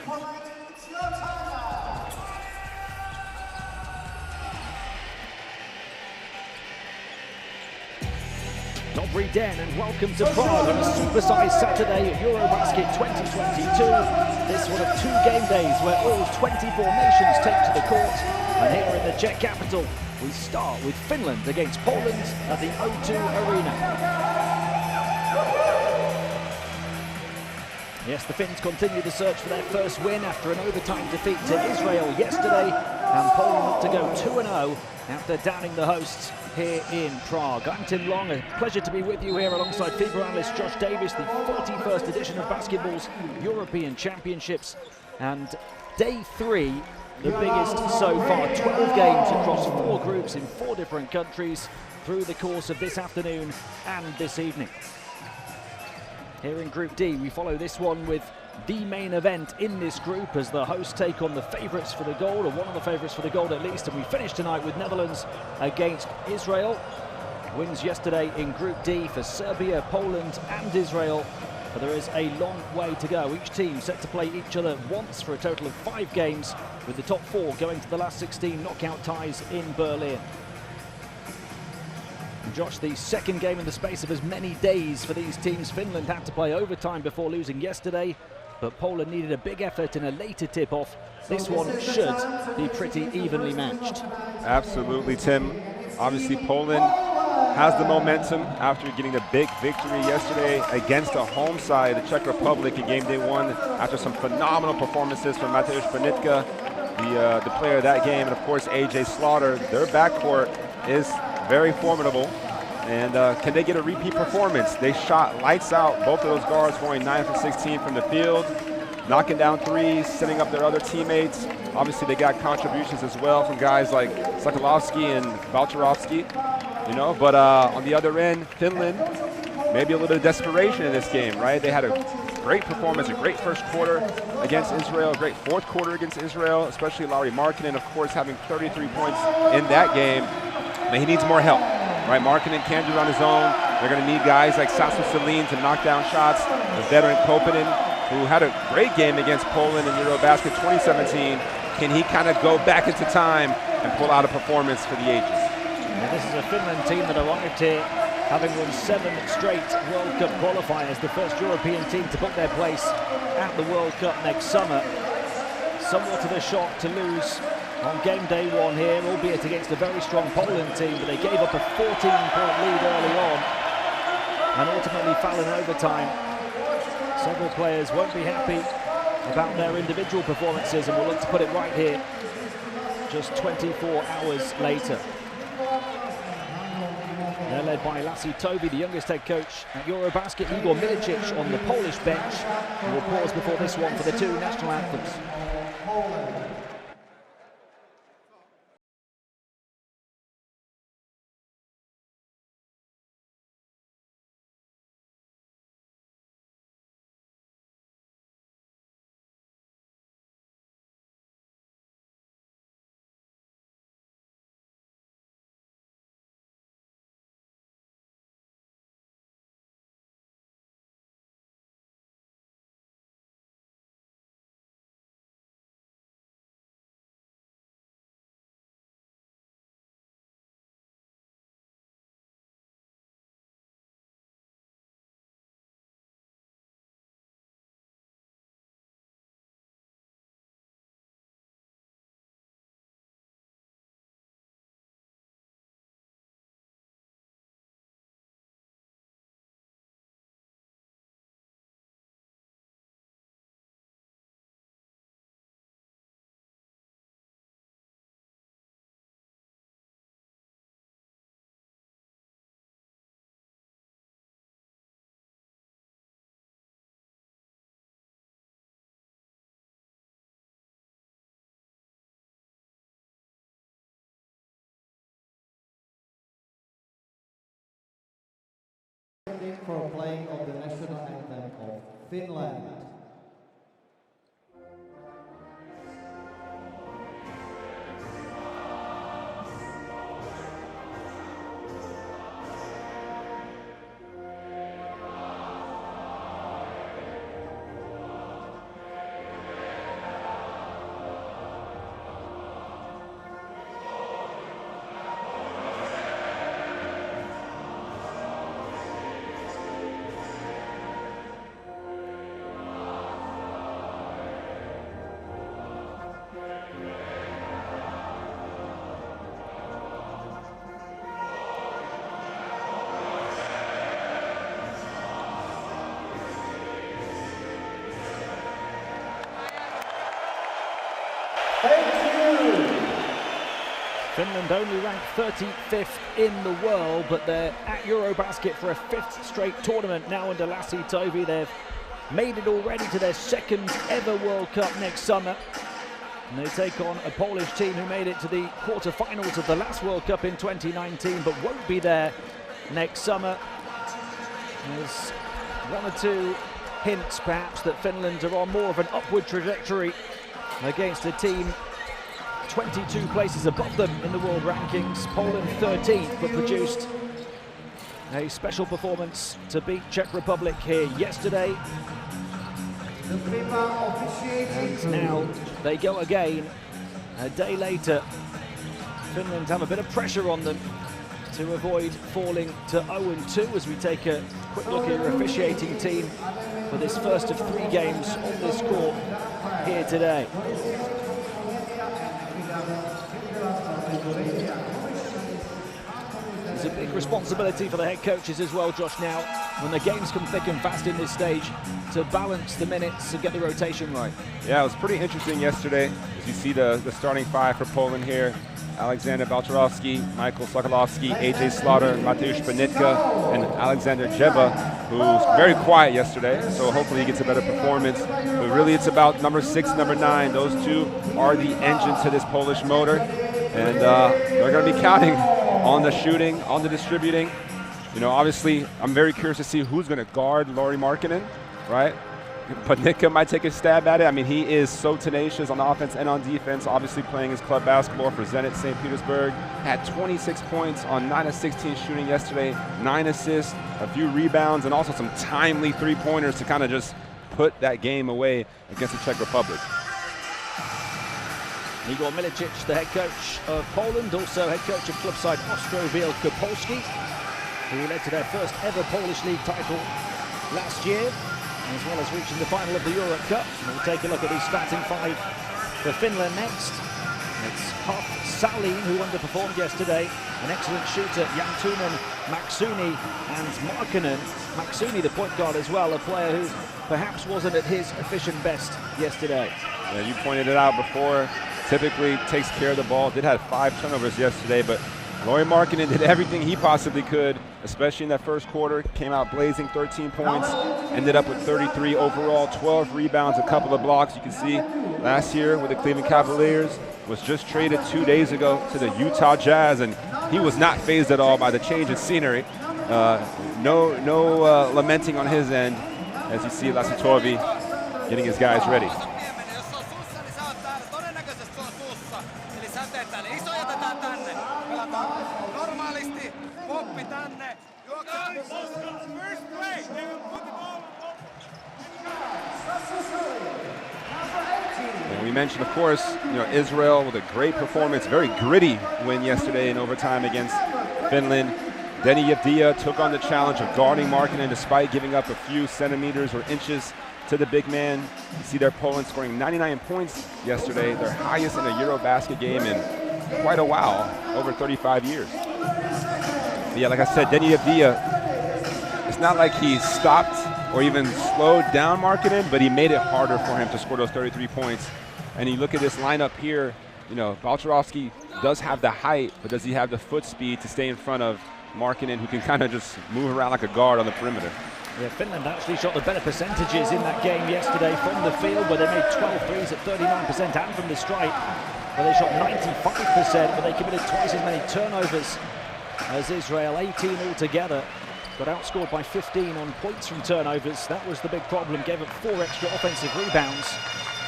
Dobry den and welcome to Prague on a supersized Saturday at EuroBasket 2022. This one of 2 game days where all 24 nations take to the court. And here in the Czech capital, we start with Finland against Poland at the O2 Arena. Yes, the Finns continue the search for their first win after an overtime defeat to Israel yesterday. And Poland look to go 2-0 after downing the hosts here in Prague. I'm Tim Long, a pleasure to be with you here alongside FIBA analyst Josh Davis, the 41st edition of basketball's European Championships. And day 3, the biggest so far, 12 games across 4 groups in 4 different countries through the course of this afternoon and this evening. Here in Group D, we follow this one with the main event in this group as the hosts take on the favourites for the gold, or one of the favourites for the gold at least, and we finish tonight with Netherlands against Israel. Wins yesterday in Group D for Serbia, Poland and Israel, but there is a long way to go. Each team set to play each other once for a total of 5 games, with the top 4 going to the last 16 knockout ties in Berlin. Josh, the second game in the space of as many days for these teams. Finland had to play overtime before losing yesterday, but Poland needed a big effort in a later tip-off. This one should be pretty evenly matched. Absolutely, Tim. Obviously, Poland has the momentum after getting a big victory yesterday against a home side, the Czech Republic, in game day 1, after some phenomenal performances from Mateusz Benitka, the player of that game, and of course AJ Slaughter. Their backcourt is very formidable, and can they get a repeat performance? They shot lights out, both of those guards going 9 for 16 from the field, knocking down threes, setting up their other teammates. Obviously they got contributions as well from guys like Sokolovsky and Balcherovsky, you know, but on the other end, Finland, maybe a little bit of desperation in this game, right? They had a great performance, a great first quarter against Israel, a great fourth quarter against Israel, especially Lauri Markkanen, of course, having 33 points in that game. But he needs more help, right? Markkanen can't do it on his own. They're going to need guys like Sasu Selin to knock down shots. The veteran Koppanen, who had a great game against Poland in EuroBasket 2017. Can he kind of go back into time and pull out a performance for the ages? Now, this is a Finland team that arrived here having won 7 straight World Cup qualifiers, the first European team to book their place at the World Cup next summer. Somewhat of a shock to lose on game day 1 here, albeit against a very strong Poland team, but they gave up a 14-point lead early on and ultimately fell in overtime. Several players won't be happy about their individual performances, and will look to put it right here just 24 hours later. They're led by Lassi Tovi, the youngest head coach at EuroBasket. Igor Milicic on the Polish bench. And we'll pause before this one for the 2 national anthems. For playing of the national anthem of Finland. Finland only ranked 35th in the world, but they're at EuroBasket for a 5th straight tournament now under Lassi Toivi. They've made it already to their 2nd ever World Cup next summer. And they take on a Polish team who made it to the quarterfinals of the last World Cup in 2019, but won't be there next summer. There's one or two hints perhaps that Finland are on more of an upward trajectory against a team 22 places above them in the world rankings. Poland 13th, but produced a special performance to beat Czech Republic here yesterday. And now they go again a day later. Finland have a bit of pressure on them to avoid falling to 0-2 as we take a quick look at your officiating team for this first of 3 games on this court here today. It's a big responsibility for the head coaches as well, Josh, now when the games come thick and fast in this stage, to balance the minutes and get the rotation right. Yeah, it was pretty interesting yesterday as you see the starting 5 for Poland here. Alexander Balcerowski, Michael Sokolowski, AJ Slaughter, Mateusz Panitka, and Alexander Jeba, who's very quiet yesterday, so hopefully he gets a better performance. But really it's about number 6, number 9. Those two are the engine to this Polish motor, and they're going to be counting on the shooting, on the distributing. You know, obviously I'm very curious to see who's going to guard Lauri Markkanen, right? Panitka might take a stab at it. I mean, he is so tenacious on offense and on defense, obviously playing his club basketball for Zenit St. Petersburg. Had 26 points on 9 of 16 shooting yesterday, 9 assists, a few rebounds, and also some timely 3-pointers to kind of just put that game away against the Czech Republic. Igor Milicic, the head coach of Poland, also head coach of club side Ostrowiec Kopolski, who led to their first ever Polish League title last year, as well as reaching the final of the Euro Cup. And we'll take a look at the starting 5 for Finland next. It's Huff Salin, who underperformed yesterday, an excellent shooter, Jantunen, Maksuni, and Markkanen. Maksuni, the point guard as well, a player who perhaps wasn't at his efficient best yesterday. Yeah, you pointed it out before. Typically takes care of the ball. Did have 5 turnovers yesterday, but Lauri Markkanen did everything he possibly could, especially in that first quarter. Came out blazing, 13 points, ended up with 33 overall, 12 rebounds, a couple of blocks. You can see last year with the Cleveland Cavaliers, was just traded 2 days ago to the Utah Jazz, and he was not fazed at all by the change in scenery. No lamenting on his end, as you see Lassi Toivi getting his guys ready. And we mentioned, of course, Israel with a great performance, very gritty win yesterday in overtime against Finland. Denny Avdija took on the challenge of guarding Markkanen despite giving up a few centimeters or inches to the big man. You see there Poland scoring 99 points yesterday, their highest in a EuroBasket game in quite a while, over 35 years. But yeah, like I said, Denny Avdija, it's not like he stopped or even slowed down Markkanen, but he made it harder for him to score those 33 points. And you look at this lineup here, Balcerowski does have the height, but does he have the foot speed to stay in front of Markkanen, who can kind of just move around like a guard on the perimeter? Yeah, Finland actually shot the better percentages in that game yesterday from the field, where they made 12 threes at 39%, and from the stripe, where they shot 95%, but they committed twice as many turnovers as Israel, 18 altogether. Got outscored by 15 on points from turnovers. That was the big problem. Gave up 4 extra offensive rebounds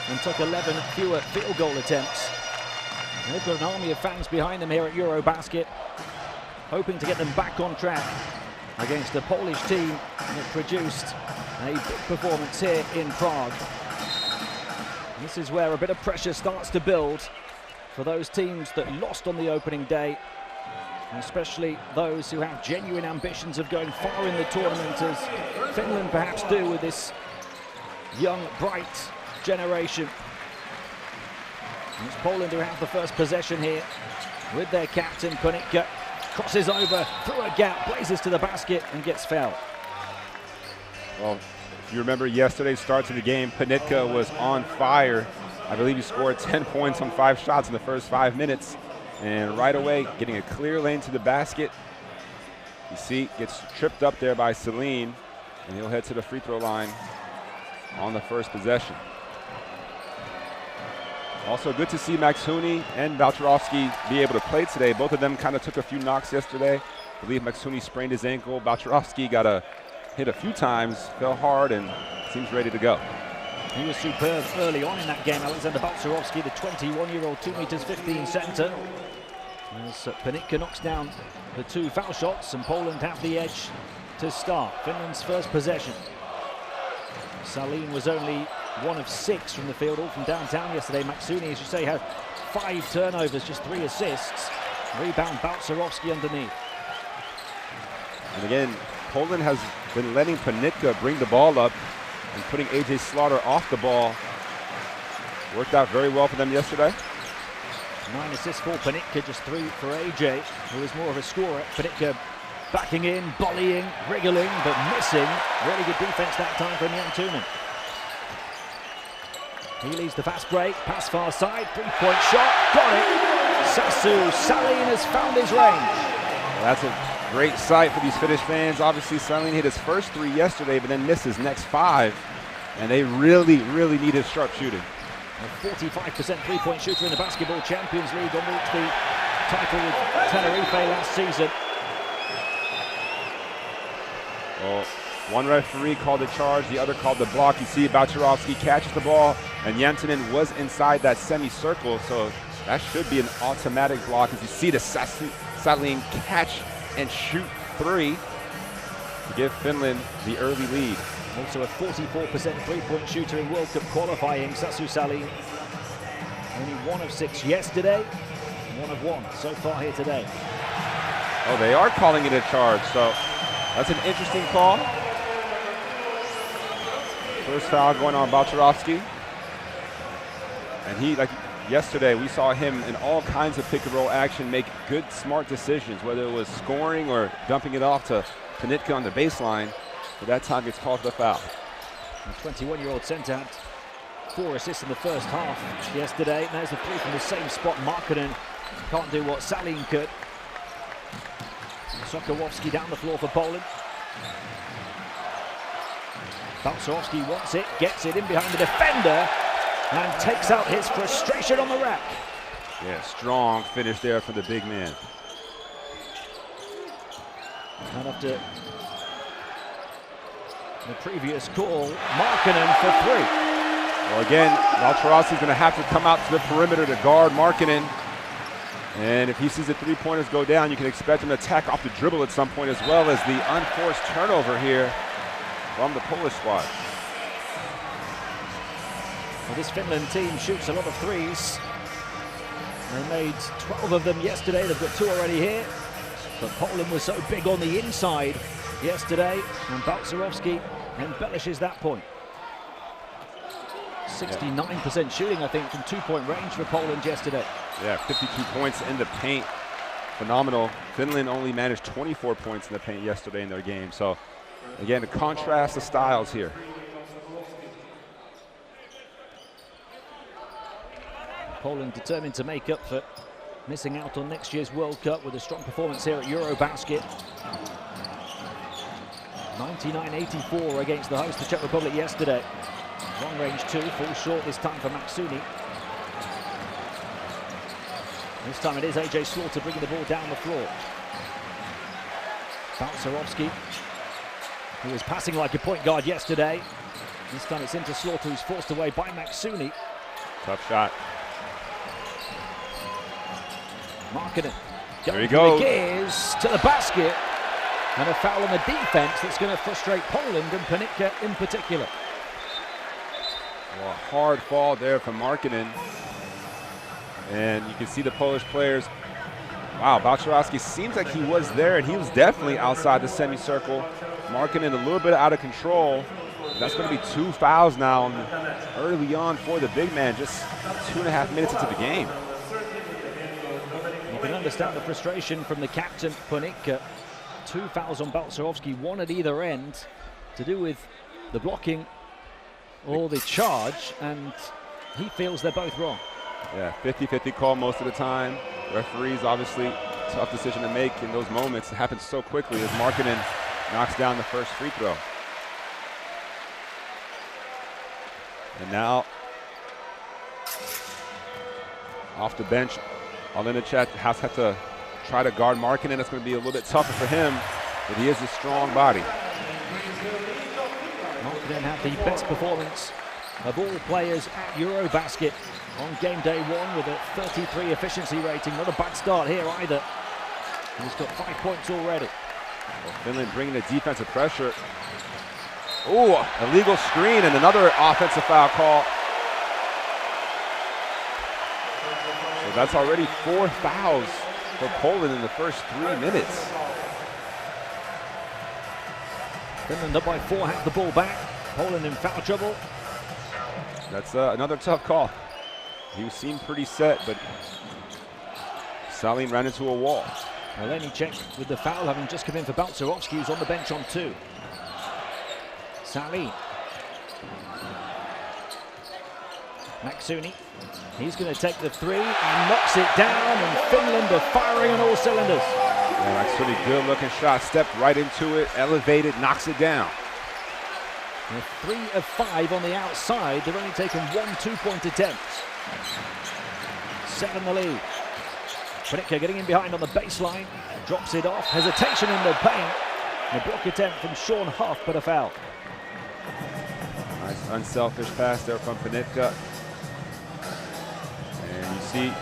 and took 11 fewer field goal attempts. And they've got an army of fans behind them here at EuroBasket, hoping to get them back on track against a Polish team that produced a big performance here in Prague. This is where a bit of pressure starts to build for those teams that lost on the opening day, especially those who have genuine ambitions of going far in the tournament, as Finland perhaps do with this young, bright generation. And it's Poland who have the first possession here with their captain Panitka. Crosses over through a gap, blazes to the basket and gets fouled. Well, if you remember yesterday's start to the game, Panitka was on fire. I believe he scored 10 points on 5 shots in the first 5 minutes. And right away, getting a clear lane to the basket. You see, gets tripped up there by Celine, and he'll head to the free throw line on the first possession. Also good to see Max Hooney and Balcerovski be able to play today. Both of them kind of took a few knocks yesterday. I believe Max Hooney sprained his ankle. Balcerovski got a hit a few times, fell hard, and seems ready to go. He was superb early on in that game. Alexander Balcerovski, the 21-year-old, 2 meters 15 center. As Panitka knocks down the 2 foul shots, and Poland have the edge to start. Finland's first possession. Saline was only 1 of 6 from the field, all from downtown yesterday. Maxuni, as you say, had 5 turnovers, just 3 assists. Rebound, Balcerovski underneath. And again, Poland has been letting Panitka bring the ball up and putting A.J. Slaughter off the ball. Worked out very well for them yesterday. 9 assists for Panitka, just 3 for A.J., who is more of a scorer. Panitka backing in, volleying, wriggling, but missing. Really good defense that time from Jan Tunen. He leads the fast break, pass far side, 3-point shot, got it. Sasu Saline has found his range. Well, that's a great sight for these Finnish fans. Obviously, Saline hit his first 3 yesterday, but then missed his next 5. And they really need his sharp shooting. A 45% three-point shooter in the Basketball Champions League, on route to the title with Tenerife last season. Well, one referee called the charge, the other called the block. You see Balcerovski catches the ball, and Jantunen was inside that semicircle, so that should be an automatic block. As you see the Saline catch and shoot 3 to give Finland the early lead. Also a 44% three-point shooter in World Cup qualifying, Sasu Saline. Only 1 of 6 yesterday, 1 of 1 so far here today. Oh, they are calling it a charge, so that's an interesting call. First foul going on Balcerovski. And he, like yesterday, we saw him in all kinds of pick-and-roll action make good, smart decisions, whether it was scoring or dumping it off to Panitka on the baseline. But that time gets called for the foul. The 21-year-old center had 4 assists in the first half yesterday. And there's the 3 from the same spot. Markkanen can't do what Saline could. Sokołowski down the floor for Poland. Balcerovski wants it, gets it in behind the defender, and takes out his frustration on the rack. Yeah, strong finish there for the big man. And after the previous call, Markkanen for 3. Well, again, Balcerovski's going to have to come out to the perimeter to guard Markkanen. And if he sees the 3-pointers go down, you can expect him to attack off the dribble at some point, as well as the unforced turnover here from the Polish squad. Well, this Finland team shoots a lot of 3s. They made 12 of them yesterday. They've got 2 already here. But Poland was so big on the inside yesterday, and Balcerovski embellishes that point. 69% shooting, I think, from 2-point range for Poland yesterday. Yeah, 52 points in the paint. Phenomenal. Finland only managed 24 points in the paint yesterday in their game. So, again, the contrast of styles here. Poland determined to make up for missing out on next year's World Cup with a strong performance here at EuroBasket. 99-84 against the host, the Czech Republic, yesterday. Long range 2, falls short this time for Maxuni. This time it is A.J. Slaughter bringing the ball down the floor. Balcerovski, who was passing like a point guard yesterday. This time it's into Slaughter, who's forced away by Maxuni. Tough shot. Markkanen There he going goes. the gears to the basket. And a foul on the defense that's going to frustrate Poland and Panitka in particular. Well, a hard fall there from Markkanen. And you can see the Polish players. Wow, Balcerovski seems like he was there, and he was definitely outside the semicircle. Markkanen a little bit out of control. That's going to be 2 fouls now early on for the big man, just 2.5 minutes into the game. You can understand the frustration from the captain, Panitka. 2 fouls on Balcerovski, 1 at either end, to do with the blocking or the charge, and he feels they're both wrong. Yeah, 50-50 call most of the time. Referees, obviously, tough decision to make in those moments. It happens so quickly as Markkanen knocks down the first free throw. And now, off the bench, Olenicek has to try to guard Markkanen. It's going to be a little bit tougher for him, but he is a strong body. Markkanen had the best performance of all players at EuroBasket on game day 1 with a 33 efficiency rating. Not a bad start here either. He's got 5 points already. Well, Finland bringing the defensive pressure. Ooh, illegal screen and another offensive foul call. So that's already 4 fouls for Poland in the first 3 minutes. Finland up by 4, have the ball back. Poland in foul trouble. That's another tough call. He seemed pretty set, but Salim ran into a wall. Olenicek with the foul, having just come in for Balcerowski, who's on the bench on 2. Salim. Maksuni. He's going to take the 3 and knocks it down, and Finland are firing on all cylinders. Yeah, Maksuni, good looking shot, stepped right into it, elevated, knocks it down. They're 3 of 5 on the outside. They've only taken 1 2-point attempt. 7 the lead. Panicka getting in behind on the baseline. Drops it off. Hesitation in the paint. And a block attempt from Sean Huff, but a foul. Nice unselfish pass there from Panicka. And you see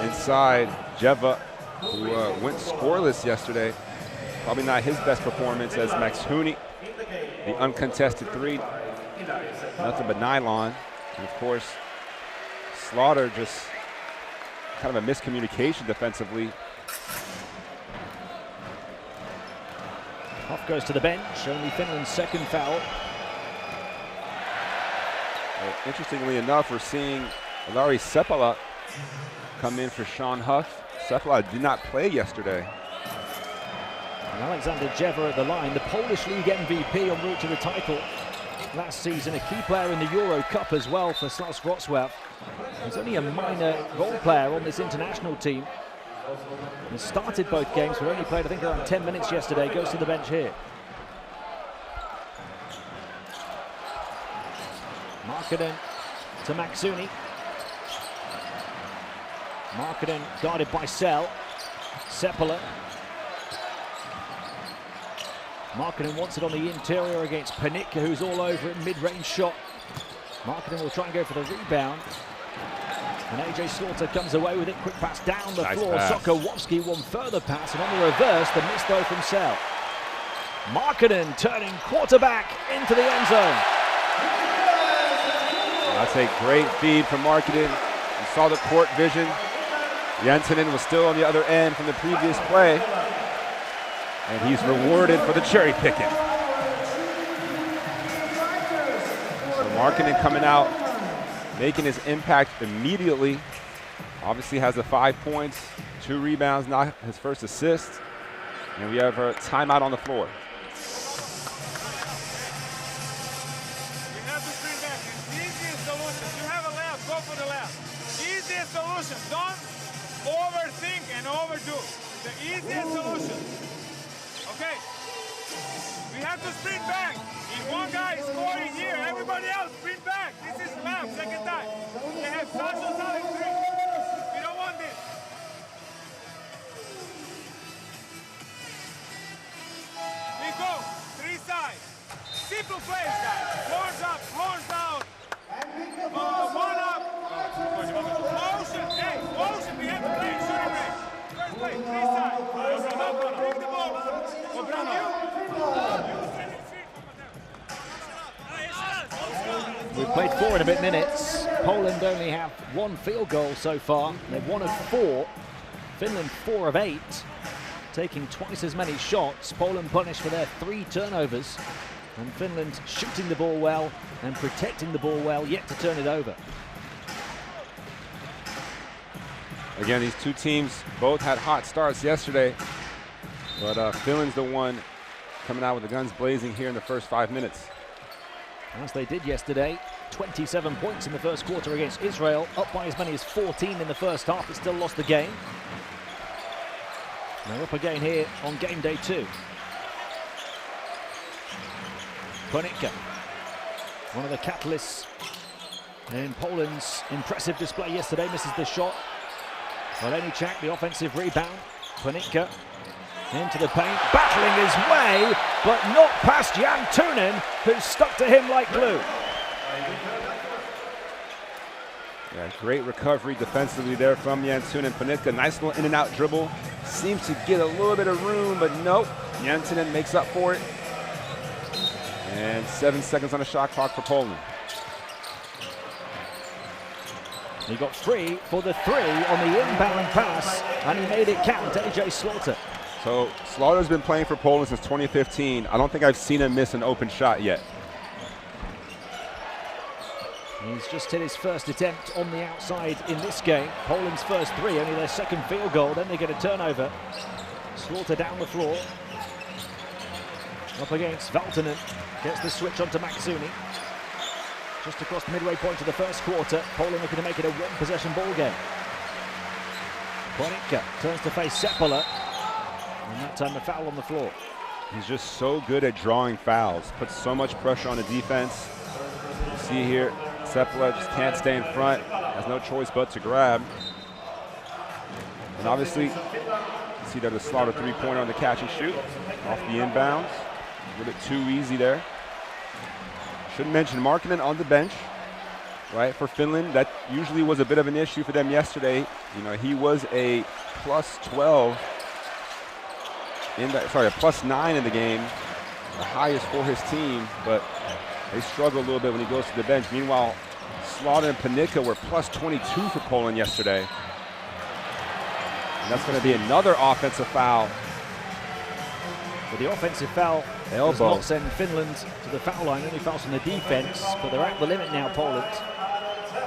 inside Jeva, who went scoreless yesterday. Probably not his best performance as Maksuni. The uncontested 3, nothing but nylon. And of course, Slaughter just kind of a miscommunication defensively. Huff goes to the bench, only Finland's 2nd foul. Well, interestingly enough, we're seeing Lari Seppala come in for Sean Huff. Seppala did not play yesterday. And Alexander Jeva at the line, the Polish League MVP en route to the title last season, a key player in the Euro Cup as well for Śląsk Wrocław. He's only a minor role player on this international team. He started both games, but only played, I think, around 10 minutes yesterday. Goes to the bench here. Markkanen to Maksuni. Markkanen guarded by Sell. Seppala. Markkanen wants it on the interior against Panicka, who's all over it. Mid-range shot. Markkanen will try and go for the rebound. And AJ Slaughter comes away with it. Quick pass down the floor. Sokołowski, one further pass. And on the reverse, the miss throw from Sell. Markkanen turning quarterback into the end zone. That's a great feed from Markkanen. You saw the court vision. Jensen was still on the other end from the previous play. And he's rewarded for the cherry picking. So Markkanen coming out, making his impact immediately. Obviously has the 5 points, 2 rebounds, not his first assist. And we have a timeout on the floor. We have to bring back the easiest solution. You have a left, go for the left. Easiest solution. Don't overthink and overdo. The easiest solution. Okay. We have to sprint back. If one guy is scoring here, everybody else sprint back. This is left, 2nd time. They have such a solid 3. We don't want this. We go. 3 sides. Simple plays, guys. Horns up, horns down. One up. Motion. Hey, motion. We have to play shooting range. First play, 3 sides. Bring the ball. We've played 4 and a bit minutes. Poland only have 1 field goal so far. They're 1 of 4. Finland 4 of 8. Taking twice as many shots. Poland punished for their 3 turnovers. And Finland shooting the ball well and protecting the ball well, yet to turn it over. Again, these 2 teams both had hot starts yesterday. But Finland's the one coming out with the guns blazing here in the first 5 minutes. As they did yesterday. 27 points in the first quarter against Israel, up by as many as 14 in the first half, but still lost the game. They're up again here on game day 2. Ponitka, one of the catalysts in Poland's impressive display yesterday, misses the shot. Olejniczak, the offensive rebound. Ponitka into the paint, battling his way, but not past Jan Tunen, who stuck to him like glue. Yeah, great recovery defensively there from Jan Tunen. Ponitka, nice little in and out dribble. Seems to get a little bit of room, but nope. Jan Tunen makes up for it. And 7 seconds on the shot clock for Poland. He got free for the 3 on the inbound pass, and he made it count. AJ Slaughter. So Slaughter's been playing for Poland since 2015. I don't think I've seen him miss an open shot yet. He's just hit his first attempt on the outside in this game. Poland's first 3, only their second field goal. Then they get a turnover. Slaughter down the floor. Up against Valtonen. Gets the switch onto Maksuni. Just across the midway point of the first quarter. Poland looking to make it a 1-possession ball game. Ponitka turns to face Sepola. And that time a foul on the floor. He's just so good at drawing fouls. Puts so much pressure on the defense. You see here, Sepola just can't stay in front. Has no choice but to grab. And obviously, you see there's a Slaughter 3-pointer on the catch and shoot. Off the inbounds. A little bit too easy there. Shouldn't mention Markkanen on the bench, right, for Finland. That usually was a bit of an issue for them yesterday. You know, he was a plus 12 in that, sorry, a plus 9 in the game, the highest for his team, but they struggle a little bit when he goes to the bench. Meanwhile, Slaughter and Ponitka were plus 22 for Poland yesterday. And that's going to be another offensive foul. But the offensive foul does not send Finland to the foul line, only fouls from the defense, but they're at the limit now, Poland.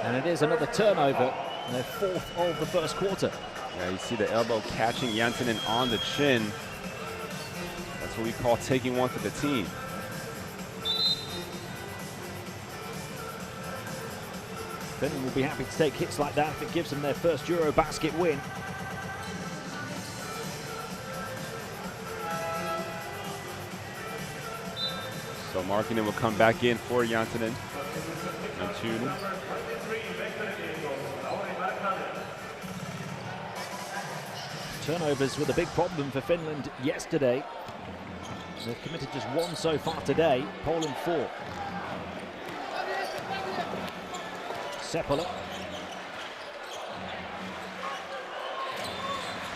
And it is another turnover, and their 4th of the first quarter. Yeah, you see the elbow catching Jantunen on the chin. That's what we call taking one for the team. Finland will be happy to take hits like that if it gives them their first EuroBasket win. So Markkanen will come back in for Jantunen. Turnovers were the big problem for Finland yesterday. They've committed just 1 so far today. Poland 4. Sepola.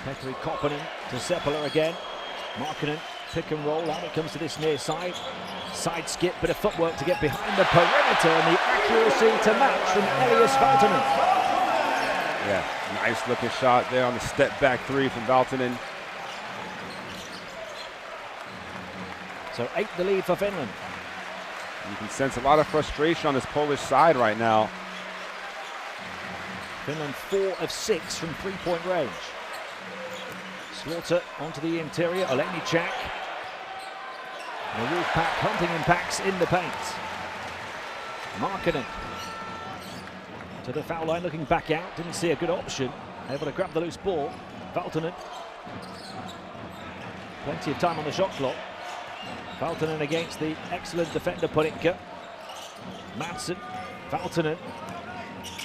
Petri Koppanen to Sepola again. Markkanen, pick and roll, out it comes to this near side. Side skip, bit of footwork to get behind the perimeter, and the accuracy to match from Elias Valtonen. Yeah, nice looking shot there on the step back 3 from Valtonen. So 8 the lead for Finland. You can sense a lot of frustration on this Polish side right now. Finland 4 of 6 from 3-point range. Slaughter onto the interior, Olejniczak. The Wolfpack hunting impacts in the paint. Markkanen to the foul line, looking back out, didn't see a good option. Able to grab the loose ball. Valtonen. Plenty of time on the shot clock. Valtonen against the excellent defender Ponitka. Madsen, Valtonen.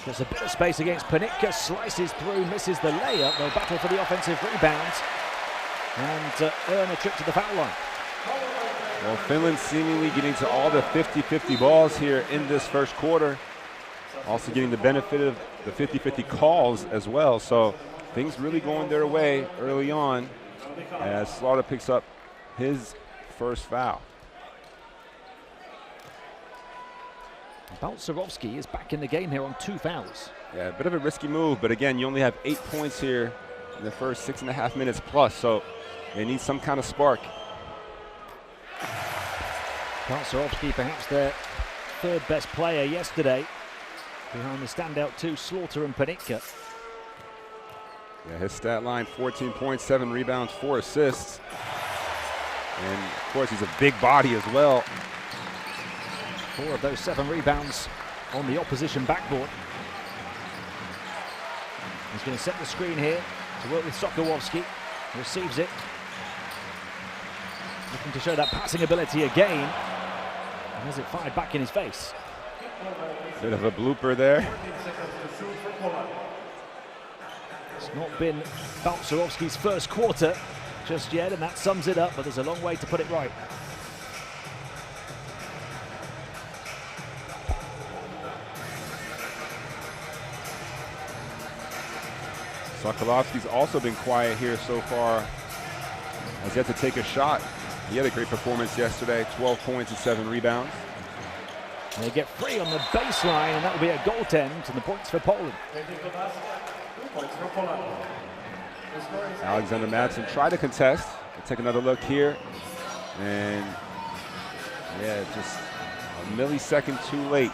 There's a bit of space against Ponitka, slices through, misses the layup. They'll battle for the offensive rebound and earn a trip to the foul line. Well, Finland seemingly getting to all the 50-50 balls here in this first quarter. Also getting the benefit of the 50-50 calls as well. So things really going their way early on as Slaughter picks up his first foul. Balcerowski is back in the game here on 2 fouls. Yeah, a bit of a risky move, but again, you only have 8 points here in the first 6.5 minutes plus, so they need some kind of spark. Balcerowski, perhaps their 3rd best player yesterday, behind the standout 2, Slaughter and Ponitka. Yeah, his stat line, 14 points, 7 rebounds, 4 assists. And of course, he's a big body as well. 4 of those 7 rebounds on the opposition backboard. He's going to set the screen here to work with Sokołowski. Receives it. Looking to show that passing ability again. And has it fired back in his face. Bit of a blooper there. It's not been Balcerowski's first quarter just yet, and that sums it up, but there's a long way to put it right. Sokołowski's also been quiet here so far. Has yet to take a shot. He had a great performance yesterday, 12 points and 7 rebounds. And they get free on the baseline, and that will be a goaltend, and the points for Poland. Alexander Madsen tried to contest. We'll take another look here. And yeah, just a millisecond too late.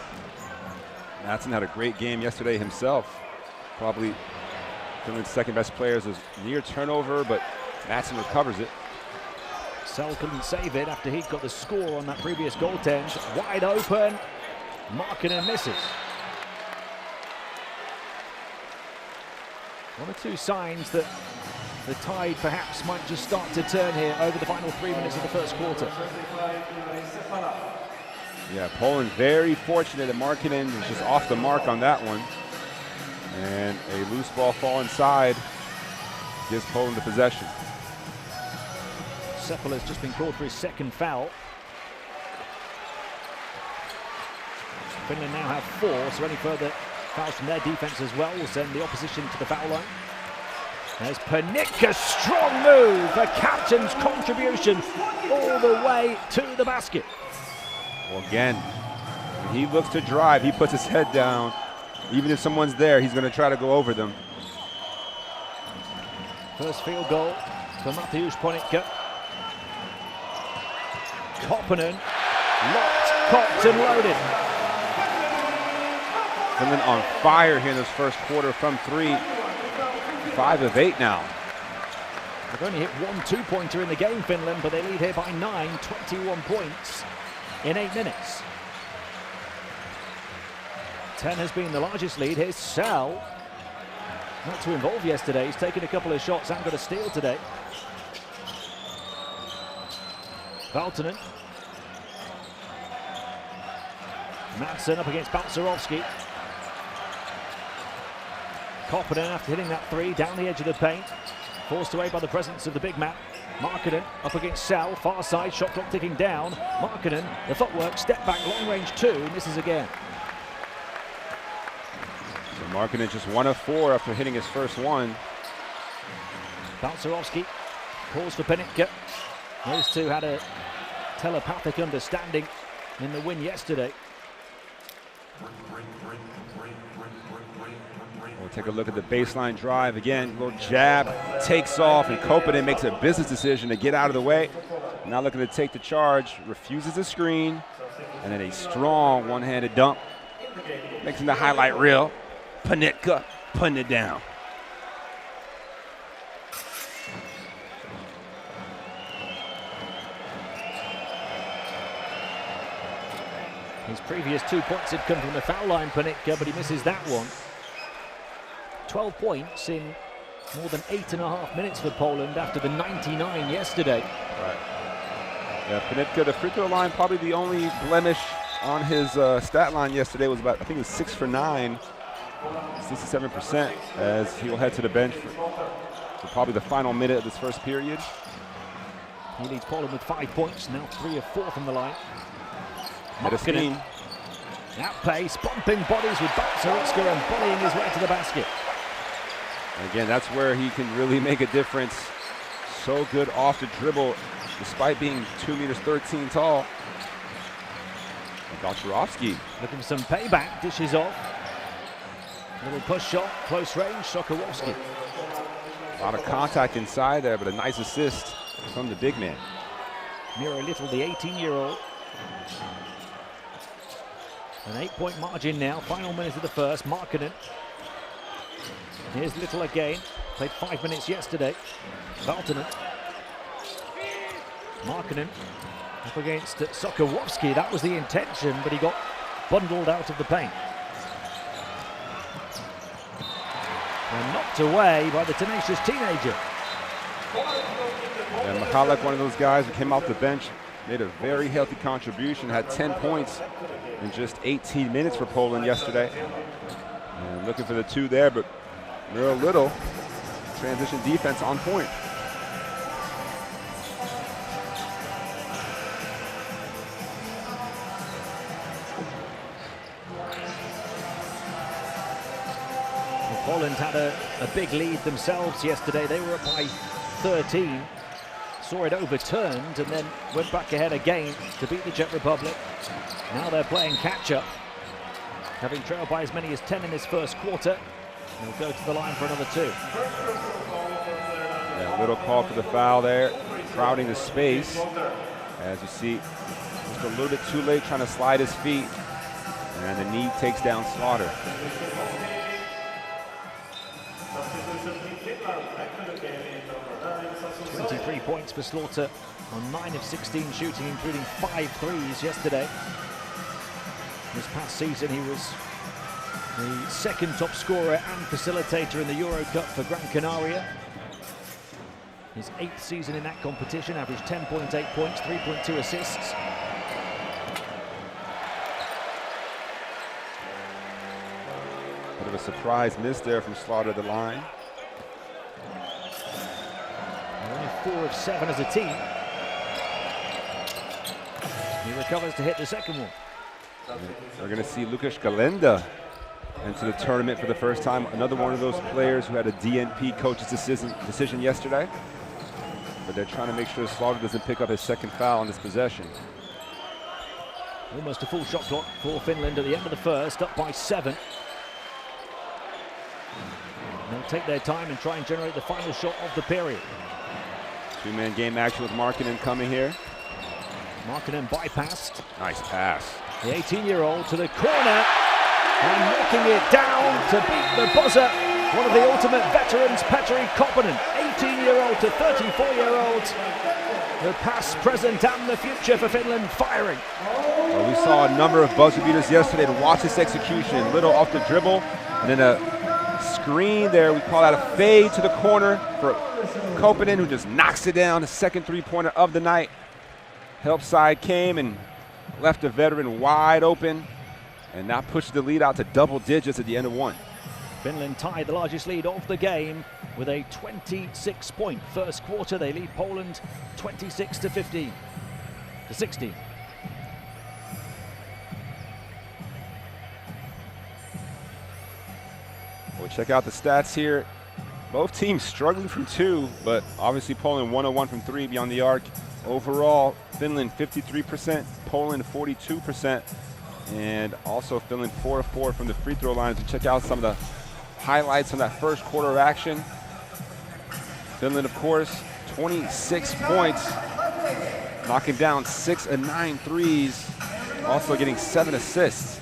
Madsen had a great game yesterday himself. Probably Finland's second best player is a near turnover, but Madsen recovers it. Sell couldn't save it after he'd got the score on that previous goaltend. Wide open. Markkanen misses. One or two signs that the tide perhaps might just start to turn here over the final 3 minutes of the first quarter. Yeah, Poland very fortunate that Markkanen is just off the mark on that one. And a loose ball fall inside gives Poland the possession. Seppel has just been called for his second foul. Finland now have 4, so any further fouls from their defense as well will send the opposition to the foul line. There's Panicka, strong move, a captain's contribution all the way to the basket. Well, again, when he looks to drive, he puts his head down. Even if someone's there, he's going to try to go over them. First field goal for Mateusz Panicka. Koppanen, locked, cocked and loaded. Finland on fire here in this first quarter from 3. 5 of 8 now. They've only hit 1 two-pointer in the game, Finland, but they lead here by 9, 21 points in 8 minutes. 10 has been the largest lead. Here's Sal. Not too involved yesterday. He's taken a couple of shots and got a steal today. Valtonen. Madsen up against Balcerowski. Koppanen, after hitting that 3, down the edge of the paint. Forced away by the presence of the big man. Markkanen up against Sal, far side, shot clock ticking down. Markkanen, the footwork, step back, long range 2, misses again. So Markkanen just 1 of 4 after hitting his first one. Balcerowski calls for Panicka. Those two had a telepathic understanding in the win yesterday. We'll take a look at the baseline drive again. Little jab, takes off, and Koppanen makes a business decision to get out of the way. Now looking to take the charge, refuses the screen, and then a strong one-handed dunk. Making the highlight reel. Panicka putting it down. His previous 2 points had come from the foul line, Panicka, but he misses that one. 12 points in more than 8.5 minutes for Poland after the 99 yesterday. Right. Yeah, Panicka, the free throw line, probably the only blemish on his stat line yesterday was about, I think it was 6 for 9, 67%, as he will head to the bench for probably the final minute of this first period. He leads Poland with 5 points, now 3 of 4 from the line. Markkanen. Outpace, bumping bodies with Balcerowski and volleying his way to the basket. And again, that's where he can really make a difference. So good off the dribble, despite being 2 meters 13 tall. Balcerowski looking for some payback, dishes off. Little push shot, close range, Sokołowski. A lot of contact inside there, but a nice assist from the big man. Miro Little, the 18-year-old. An 8-point margin now, final minute of the first. Markkanen. Here's Little again, played 5 minutes yesterday. Valtonen. Markkanen up against Sokołowski. That was the intention, but he got bundled out of the paint. And knocked away by the tenacious teenager. And Michalek, one of those guys who came off the bench, made a very healthy contribution, had 10 points in just 18 minutes for Poland yesterday. And looking for the 2 there, but real little transition defense on point. Poland had a big lead themselves yesterday. They were up by 13. Saw it overturned and then went back ahead again to beat the Czech Republic. Now they're playing catch-up, having trailed by as many as 10 in this first quarter. They'll go to the line for another 2. Yeah, little call for the foul there, crowding the space. As you see, just a little bit too late trying to slide his feet. And the knee takes down Slaughter. 23 points for Slaughter on 9 of 16 shooting, including 5 threes yesterday. This past season, he was the second top scorer and facilitator in the Euro Cup for Gran Canaria. His 8th season in that competition, averaged 10.8 points, 3.2 assists. Bit of a surprise miss there from Slaughter at the line. Only 4 of 7 as a team. He recovers to hit the second one. We're going to see Lukas Galenda into the tournament for the first time. Another one of those players who had a DNP coach's decision yesterday. But they're trying to make sure Slaughter doesn't pick up his second foul on this possession. Almost a full shot clock for Finland at the end of the first, up by 7. They'll take their time and try and generate the final shot of the period. 2-man game action with Markkanen coming here. Markkanen bypassed. Nice pass. The 18-year-old to the corner and knocking it down to beat the buzzer. One of the ultimate veterans, Petri Koppanen, 18-year-old to 34-year-old. The past, present, and the future for Finland firing. Well, we saw a number of buzzer beaters yesterday to watch this execution. Little off the dribble, and then a screen there. We call that a fade to the corner for Koppanen, who just knocks it down. The second three-pointer of the night. Help side came and left the veteran wide open, and that pushed the lead out to double digits at the end of 1. Finland tied the largest lead of the game with a 26-point first quarter. They lead Poland 26-15 to 16. We'll check out the stats here. Both teams struggling from 2, but obviously Poland 101 from 3 beyond the arc. Overall, Finland 53%, Poland 42%, and also Finland 4 of 4 from the free throw line. As we check out some of the highlights from that first quarter of action. Finland, of course, 26 points, knocking down 6 of 9 threes, also getting 7 assists.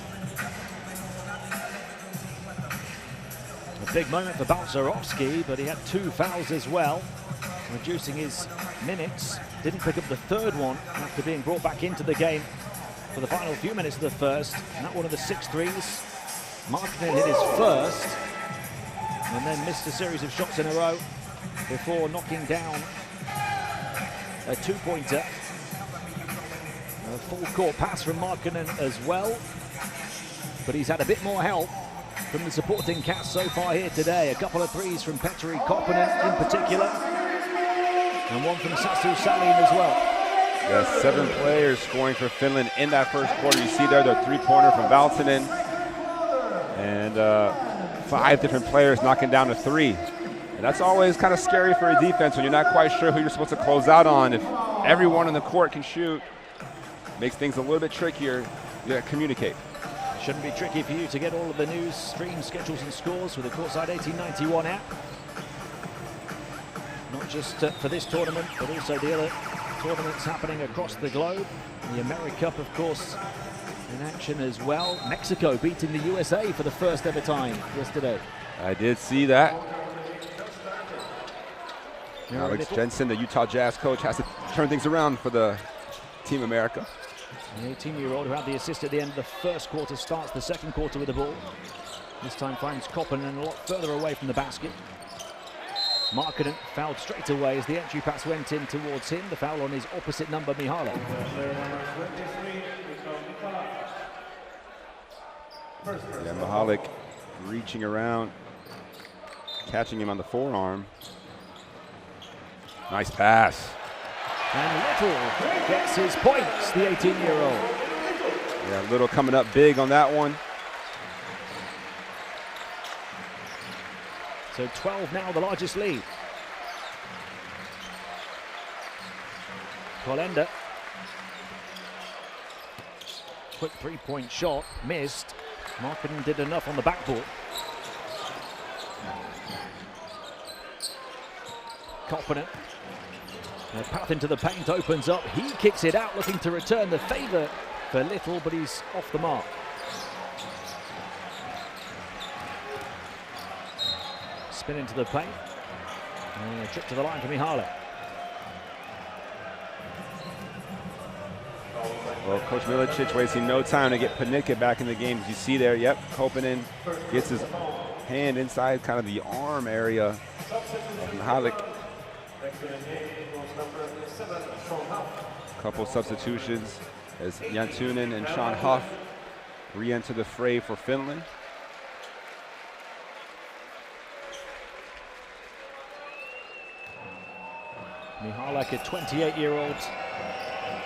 A big moment for Balcerowski, but he had 2 fouls as well, reducing his minutes. Didn't pick up the 3rd one after being brought back into the game for the final few minutes of the first. Not one of the 6 threes. Markkanen hit his first and then missed a series of shots in a row before knocking down a 2-pointer. A full court pass from Markkanen as well, but he's had a bit more help from the supporting cast so far here today. A couple of threes from Petri Koppanen in particular, and one from Sasu Salin as well. Yeah, 7 players scoring for Finland in that first quarter. You see there the 3-pointer from Valtonen, and 5 different players knocking down a 3. And that's always kind of scary for a defense when you're not quite sure who you're supposed to close out on. If everyone on the court can shoot, it makes things a little bit trickier. You gotta communicate. Shouldn't be tricky for you to get all of the news, streams, schedules and scores with the Courtside 1891 app. Not just for this tournament, but also the other tournaments happening across the globe. The AmeriCup, of course, in action as well. Mexico beating the USA for the first ever time yesterday. I did see that. Alex Jensen, the Utah Jazz coach, has to turn things around for the Team America. The 18-year-old who had the assist at the end of the first quarter starts the second quarter with the ball. This time finds Koppinen a lot further away from the basket. Markkanen fouled straight away as the entry pass went in towards him. The foul on his opposite number, Mihalek. Yeah, Mihalek reaching around, catching him on the forearm. Nice pass. And Little gets his points, the 18-year-old. Yeah, Little coming up big on that one. So 12 now, the largest lead. Kolenda. Quick three-point shot, missed. Markkanen did enough on the backboard. Koppinen. The path into the paint opens up. He kicks it out, looking to return the favor for Little, but he's off the mark. Spin into the paint. And a trip to the line for Mihalek. Well, Coach Milicic wasting no time to get Panicka back in the game. As you see there, yep, Koppinen gets his hand inside kind of the arm area of Mihalek. Couple substitutions as Jantunen and Sean Huff re-enter the fray for Finland. Mihalek, a 28-year-old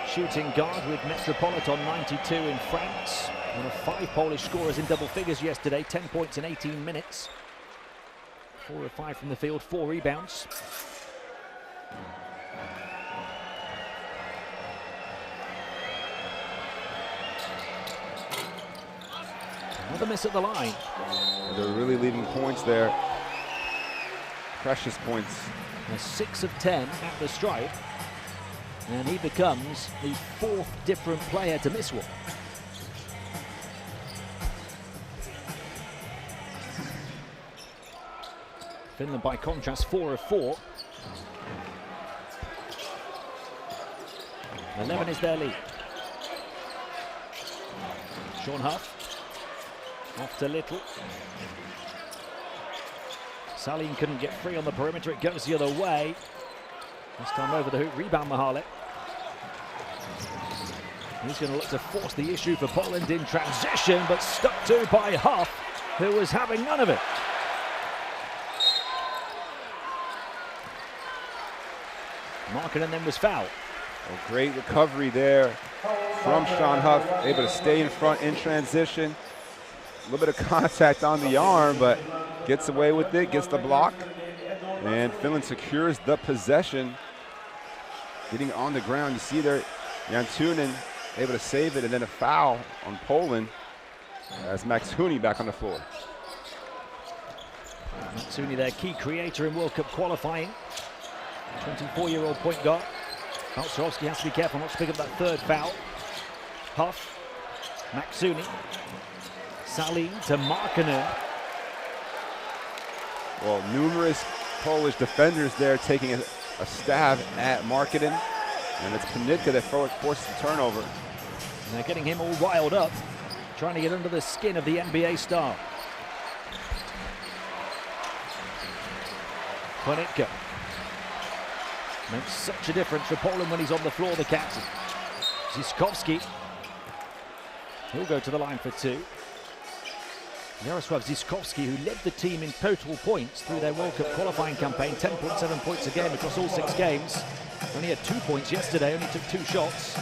shooting guard with Metropolitan 92 in France. One of 5 Polish scorers in double figures yesterday, 10 points in 18 minutes. 4 of 5 from the field, 4 rebounds. Another miss at the line. They're really leaving points there. Precious points. 6 of 10 at the stripe. And he becomes the 4th different player to miss one. Finland, by contrast, 4 of 4. 11 is their lead. Sean Huff. Off to Little. Salim couldn't get free on the perimeter. It goes the other way. This time over the hoop. Rebound Mihalek. He's going to look to force the issue for Poland in transition, but stuck to by Huff, who was having none of it. Markkanen then was fouled. A great recovery there from Sean Huff, able to stay in front in transition. A little bit of contact on the arm, but gets away with it, gets the block. And Finland secures the possession. Getting on the ground, you see there, Jantunen able to save it, and then a foul on Poland as Max Huni back on the floor. Max Huni, their key creator in World Cup qualifying. 24-year-old point guard. Balcerowski has to be careful not to pick up that 3rd foul. Huff, Max Huni, Salim to Markkanen. Well, numerous Polish defenders there taking a stab at Markkanen, and it's Panicka that forces the turnover. And they're getting him all riled up, trying to get under the skin of the NBA star. Panicka makes such a difference for Poland when he's on the floor, the captain. Zyskowski, he'll go to the line for 2. Jarosław Zyskowski, who led the team in total points through their World Cup qualifying campaign, 10.7 points a game across all 6 games. Only had 2 points yesterday, only took 2 shots.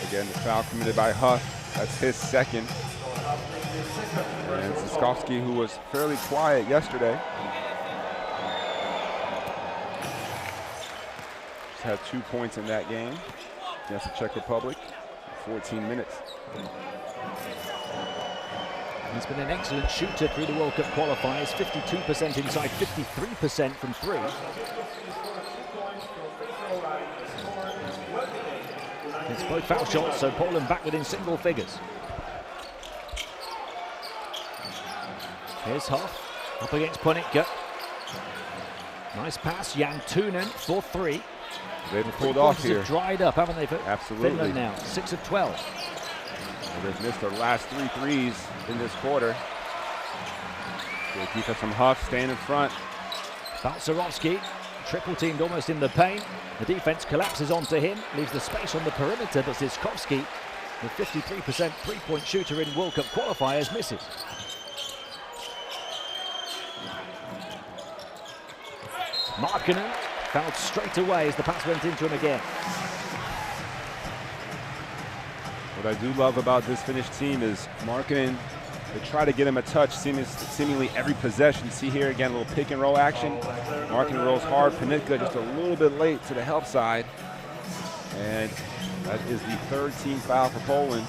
Again, the foul committed by Huff, that's his 2nd. And Zyskowski, who was fairly quiet yesterday, just had 2 points in that game against the Czech Republic in 14 minutes. He's been an excellent shooter through the World Cup qualifiers, 52% inside, 53% from 3. It's both foul shots, so Poland back within single figures. Here's Huff, up against Panicka. Nice pass, Jantunen for 3. They've pulled off here. Have dried up, haven't they, for Absolutely. Finland now, 6 of 12. They've missed their last 3 threes in this quarter. Good defense from Huff, staying in front. Balcerowski, triple teamed almost in the paint. The defense collapses onto him, leaves the space on the perimeter, but Zyskovski, the 53% three-point shooter in World Cup qualifiers, misses. Markkanen fouled straight away as the pass went into him again. What I do love about this Finnish team is Markkanen, they try to get him a touch seemingly every possession. See here again, a little pick and roll action. Markkanen rolls hard. Panitka just a little bit late to the help side. And that is the 3rd team foul for Poland.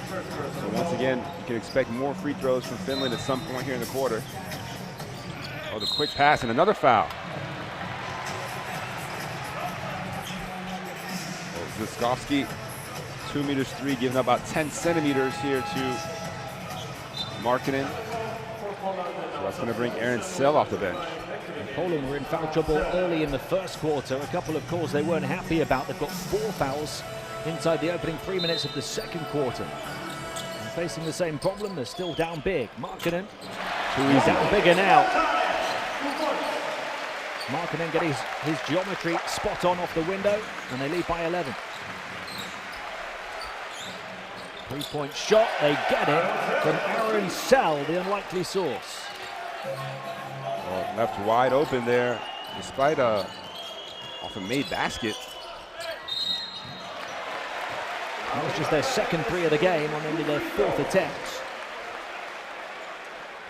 So once again, you can expect more free throws from Finland at some point here in the quarter. Oh, the quick pass and another foul. Oh, Zyskovski, 2 meters 3, giving up about 10 centimeters here to Markkanen. So that's going to bring Aaron Sell off the bench. And Poland were in foul trouble early in the first quarter. A couple of calls they weren't happy about. They've got 4 fouls inside the opening 3 minutes of the second quarter. And facing the same problem, they're still down big. Markkanen, he's down bigger now. Markkanen getting his geometry spot on off the window, and they lead by 11. 3-point shot, they get it from Aaron Sell, the unlikely source. Well, left wide open there, despite a often made basket. That was just their second 3 of the game on only their 4th attempt.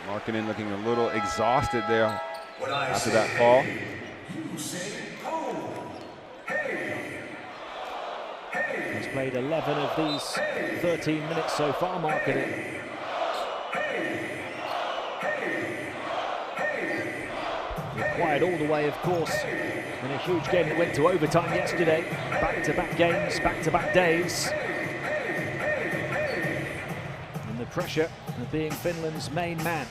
Markkanen looking a little exhausted there after that fall. He's played 11 of these 13 minutes so far, Markkanen. Required all the way, of course, in a huge game that went to overtime yesterday. Back-to-back games, back-to-back days. And the pressure of being Finland's main man.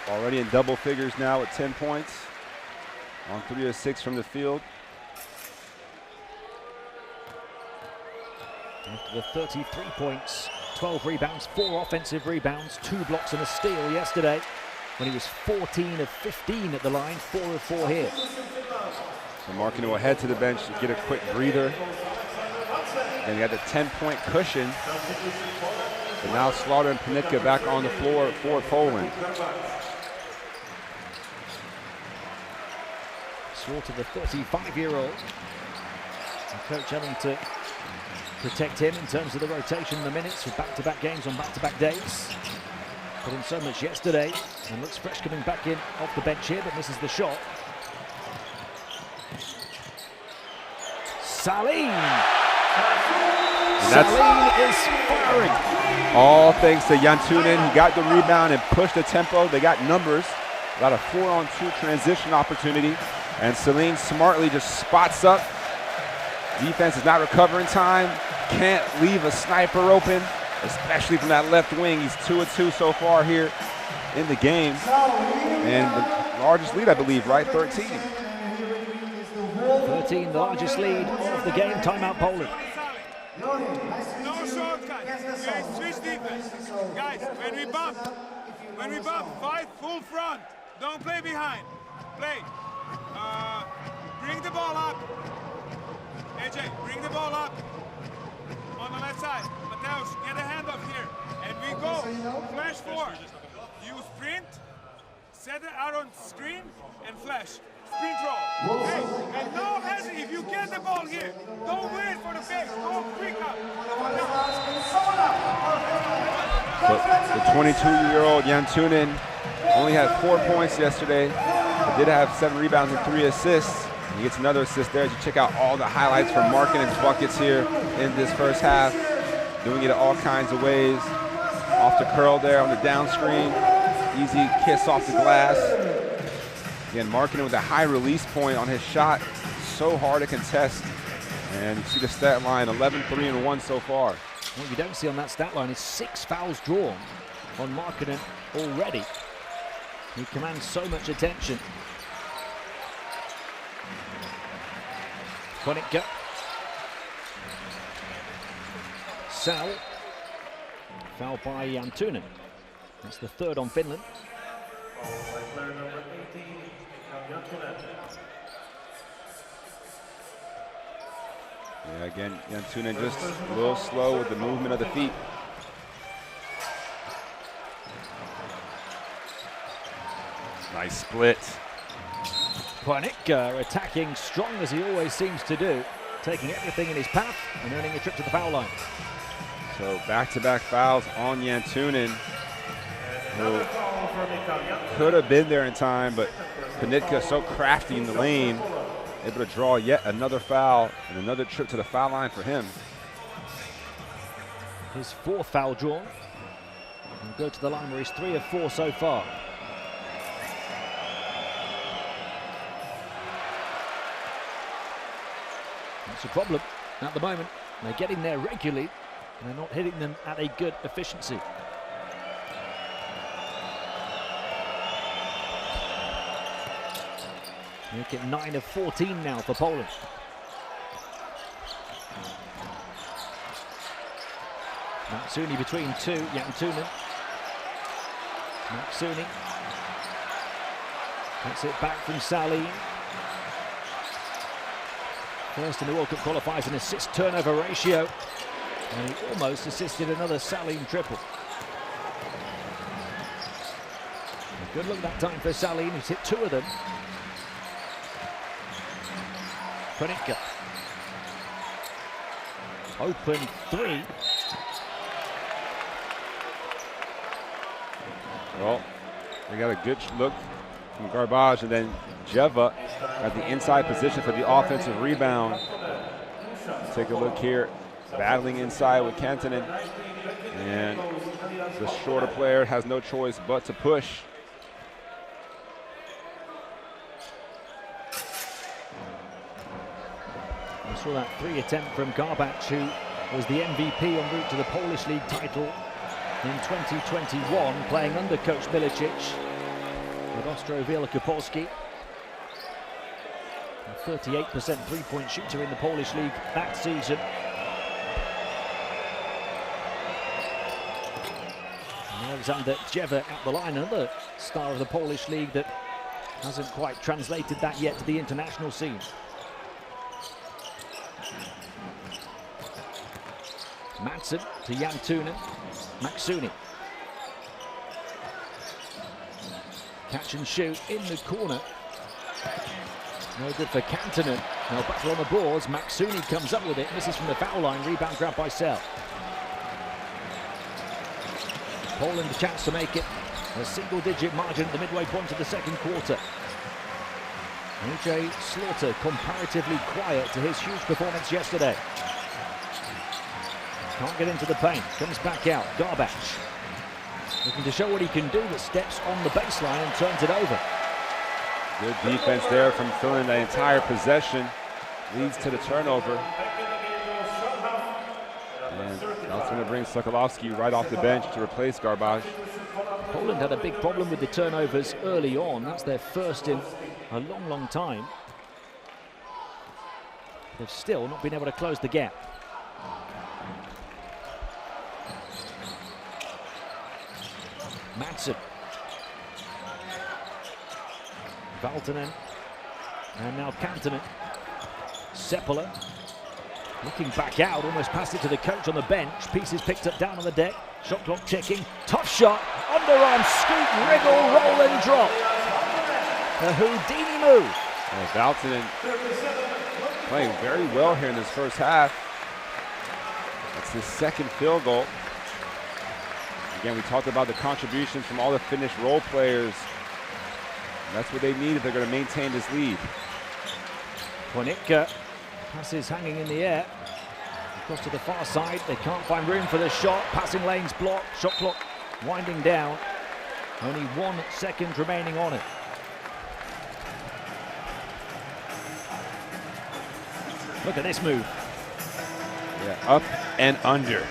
Already in double figures now at 10 points. On 3 of 6 from the field. After the 33 points, 12 rebounds, 4 offensive rebounds, 2 blocks and a steal yesterday, when he was 14 of 15 at the line, 4 of 4 here. So Markkanen will head to the bench to get a quick breather. And he had the 10-point cushion. But now Slaughter and Panitka back on the floor for Poland. Slaughter, the 35-year-old. Coach having to protect him in terms of the rotation and the minutes for back-to-back games on back-to-back days. Put in so much yesterday and looks fresh coming back in off the bench here, but misses the shot. Saline! Saline is firing. All thanks to Jantunen. He got the rebound and pushed the tempo. They got numbers. Got a 4-on-2 transition opportunity. And Saline smartly just spots up. Defense is not recovering time. Can't leave a sniper open, especially from that left wing. He's 2 of 2 so far here in the game. And the largest lead, I believe, right? 13. 13, the largest lead of the game. Timeout, Poland. No shortcut. Guys, switch defense. Guys, when we bump, fight full front. Don't play behind. Play. Bring the ball up. AJ, bring the ball up. On the left side. Mateusz, get a hand up here. And we go. Flash 4. You sprint, set it out on screen, and flash. Sprint roll. Hey, and no hesitation. If you get the ball here, don't wait for the pace. Go quick up. The 22-year-old Jantunen only had 4 points yesterday, but did have 7 rebounds and 3 assists. He gets another assist there as you check out all the highlights from Markkanen's buckets here in this first half. Doing it all kinds of ways. Off the curl there on the down screen. Easy kiss off the glass. Again, Markkanen with a high release point on his shot. So hard to contest. And you see the stat line, 11, 3, and 1 so far. What you don't see on that stat line is 6 fouls drawn on Markkanen already. He commands so much attention. Konikka. Sal. Foul by Jantunen. That's the third on Finland. Yeah, again, Jantunen just a little slow with the movement of the feet. Nice split. Konikka attacking strong as he always seems to do, taking everything in his path and earning a trip to the foul line. So back-to-back fouls on Jantunen, who could have been there in time, but Konikka so crafty in the lane, able to draw yet another foul and another trip to the foul line for him. His fourth foul drawn. And go to the line where he's 3 of 4 so far. That's a problem at the moment. They're getting there regularly, and they're not hitting them at a good efficiency. Make it 9 of 14 now for Poland. Matsuni between two, Jantunen. Matsuni gets it back from Salin. First in the World Cup qualifiers in assist turnover ratio, and he almost assisted another Salin triple. A good look that time for Salin, who's hit 2 of them. Konikka. Open 3. Well, we got a good look from Garbage, and then Jeva at the inside position for the offensive rebound. Take a look here, battling inside with Kantonen, and the shorter player has no choice but to push. We saw that 3 attempt from Garbacz, who was the MVP en route to the Polish League title in 2021, playing under coach Milicic with Ostro Wielkopolski. A 38% three-point shooter in the Polish League that season. And Alexander Jeva at the line, another star of the Polish League that hasn't quite translated that yet to the international scene. Madsen to Jantunen. Matsuni. Catch and shoot in the corner. No good for Kantonen. Now battle on the boards. Matsuni comes up with it. Misses from the foul line. Rebound grab by Sell. Poland a chance to make it a single-digit margin at the midway point of the second quarter. AJ Slaughter comparatively quiet to his huge performance yesterday. Can't get into the paint, comes back out, Garbacz. Looking to show what he can do, but steps on the baseline and turns it over. Good defense there from Finland. The entire possession leads to the turnover. And that's going to bring Sokolovsky right off the bench to replace Garbacz. Poland had a big problem with the turnovers early on. That's their first in a long, long time. They've still not been able to close the gap. Madsen. Valtonen. And now Kantonen. Sepala. Looking back out, almost passed it to the coach on the bench. Pieces picked up down on the deck. Shot clock ticking. Tough shot. Underarm scoop, wriggle, roll and drop. A Houdini move. Valtonen playing very well here in this first half. That's his second field goal. Again, we talked about the contributions from all the Finnish role players. And that's what they need if they're going to maintain this lead. Konikka, passes hanging in the air. Across to the far side, they can't find room for the shot. Passing lanes blocked, shot clock winding down. Only 1 second remaining on it. Look at this move. Yeah, up and under.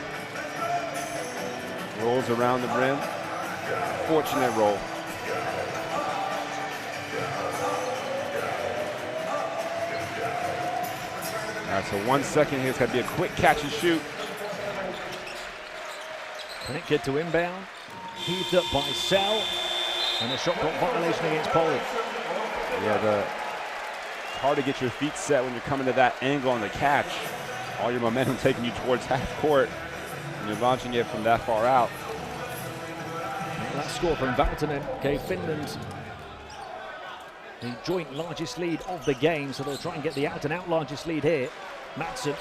Rolls around the rim. Fortunate roll. All right, so 1 second here. It's got to be a quick catch and shoot. Panicka to inbound. Heaved up by Sell. And a shot clock violation against Poland. Yeah, it's hard to get your feet set when you're coming to that angle on the catch. All your momentum taking you towards half court. And you're launching it from that far out. That score from Valtonen gave Finland the joint largest lead of the game, so they'll try and get the out-and-out largest lead here. Madsen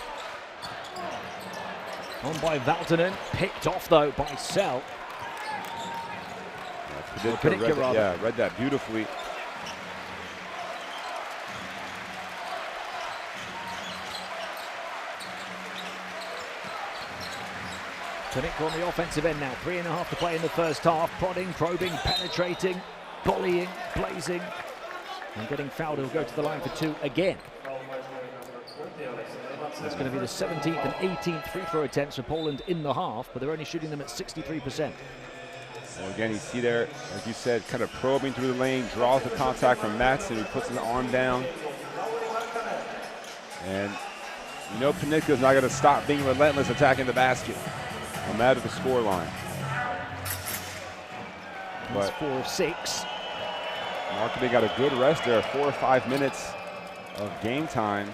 on by Valtonen, picked off though by Sell. Yeah, read that beautifully. Panicka on the offensive end now, 3.5 to play in the first half. Prodding, probing, penetrating, volleying, blazing, and getting fouled. He'll go to the line for 2 again. It's going to be the 17th and 18th free throw attempts for Poland in the half, but they're only shooting them at 63%. Well, again, you see there, like you said, kind of probing through the lane, draws the contact from Madsen, who puts his arm down. And you know Panicka's not going to stop being relentless attacking the basket, no matter the score line. But 4 of 6. Markkanen got a good rest there, 4 or 5 minutes of game time.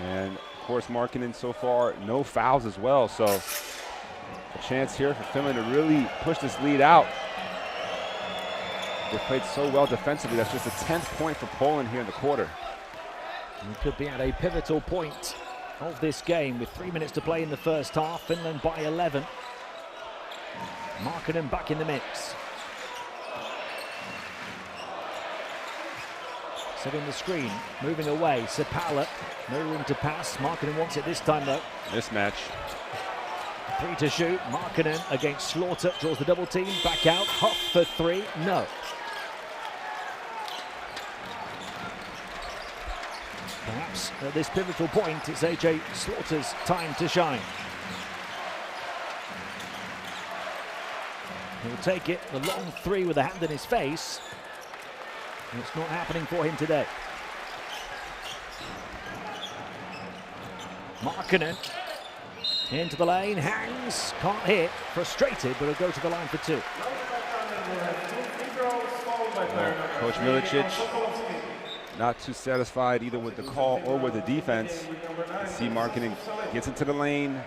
And of course, Markkanen so far, no fouls as well. So a chance here for Finland to really push this lead out. They played so well defensively. That's just a 10th point for Poland here in the quarter. We could be at a pivotal point of this game with 3 minutes to play in the first half. Finland by 11. Markkanen back in the mix. Setting the screen, moving away. Sepala, no room to pass. Markkanen wants it this time though. Mismatch. 3 to shoot. Markkanen against Slaughter, draws the double team. Back out. Huff for 3. No. Perhaps at this pivotal point, it's AJ Slaughter's time to shine. He'll take it. The long 3 with a hand in his face. It's not happening for him today. Markkanen into the lane, hangs, can't hit, frustrated, but he'll go to the line for 2. Coach Milicic not too satisfied either with the call or with the defense. You see Markkanen gets into the lane,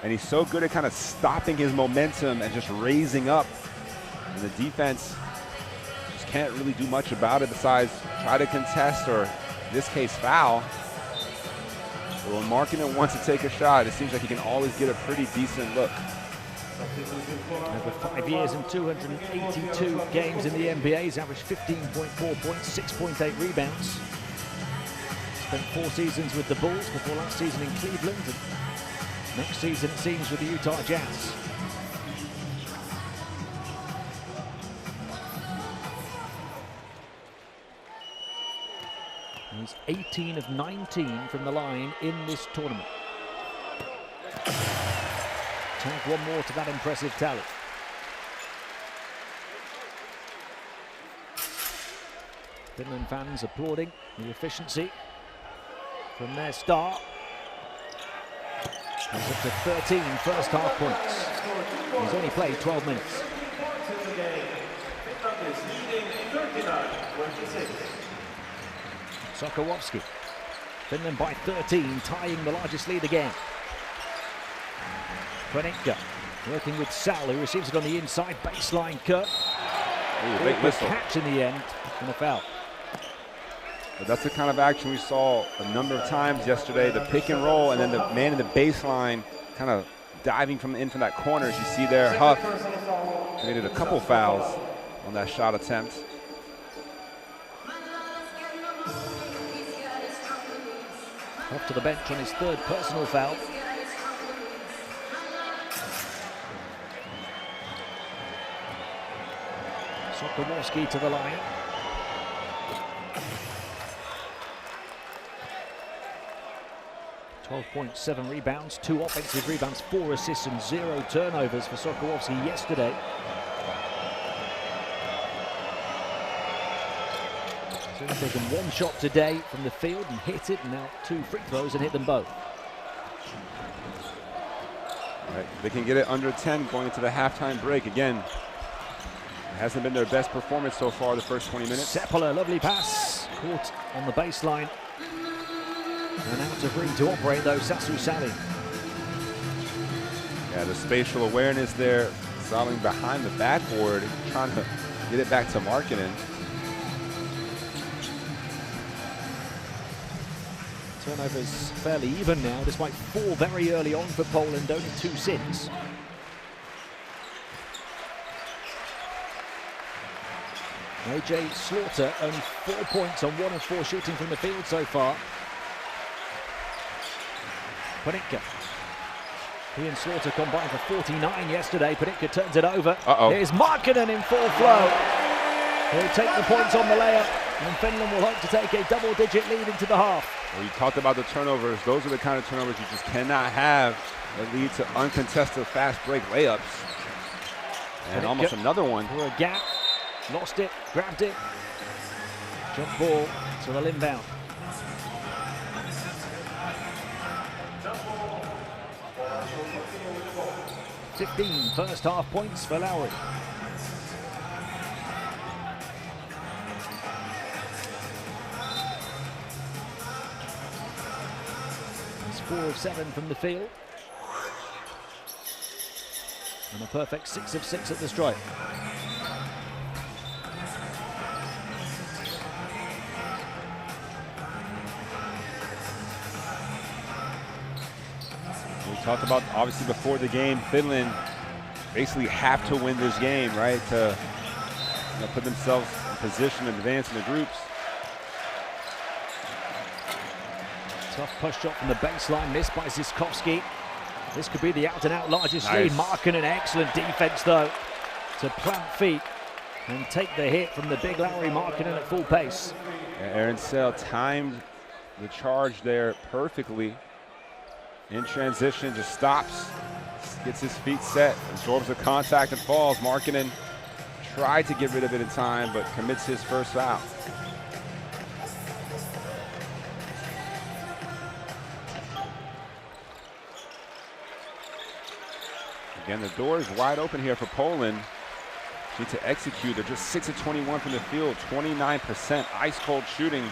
and he's so good at kind of stopping his momentum and just raising up. And the defense can't really do much about it besides try to contest, or in this case foul. But when Markkanen wants to take a shot, it seems like he can always get a pretty decent look. Over 5 years and 282 games in the NBA, he's averaged 15.4 points, 6.8 rebounds. Spent 4 seasons with the Bulls before last season in Cleveland, and next season it seems with the Utah Jazz. He's 18 of 19 from the line in this tournament. Tag one more to that impressive tally. Finland fans applauding the efficiency from their start. He's up to 13 first half points. He's only played 12 minutes. Sokołowski. Finland by 13, tying the largest lead again. Panicka working with Sal, who receives it on the inside, baseline cut. Late whistle. Catch in the end, and a foul. But that's the kind of action we saw a number of times yesterday, the pick and roll, and then the man in the baseline kind of diving from that corner. As you see there, Huff committed a couple fouls on that shot attempt. Off to the bench on his 3rd personal foul. Sokołowski to the line. .7 rebounds, 2 offensive rebounds, 4 assists and 0 turnovers for Sokołowski yesterday. only taken one shot today from the field and hit it, and now 2 free throws and hit them both. Right. They can get it under 10 going into the halftime break. Again, it hasn't been their best performance so far the first 20 minutes. Sepala, lovely pass, caught on the baseline. And out of ring to operate though, Sasu Sali. Yeah, the spatial awareness there, Saling behind the backboard, trying to get it back to Markkanen. Turnovers fairly even now, despite 4 very early on for Poland, only 2 since. AJ Slaughter, only 4 points on 1 of 4 shooting from the field so far. Panitka. He and Slaughter combined for 49 yesterday. Panitka turns it over. Here's Markkanen in full flow. He'll take the points on the layup, and Finland will hope to take a double-digit lead into the half. Well, you talked about the turnovers. Those are the kind of turnovers you just cannot have that lead to uncontested fast break layups. And almost another one. Through a gap, lost it, grabbed it. Jump ball to the inbound. 15 first half points for Lowry. He's 4 of 7 from the field. And a perfect 6 of 6 at the stripe. We talked about, obviously, before the game, Finland basically have to win this game, right, to put themselves in position and advance in the groups. Tough push shot from the baseline, missed by Ziskovsky. This could be the out-and-out largest lead. Markkanen, excellent defense, though, to plant feet and take the hit from the big Lowry. Markkanen at full pace. Yeah, Aaron Sell timed the charge there perfectly. In transition, just stops, gets his feet set, absorbs the contact and falls. Markkanen tried to get rid of it in time, but commits his first foul. Again, the door is wide open here for Poland. Need to execute. They're just 6 of 21 from the field, 29% ice cold shooting.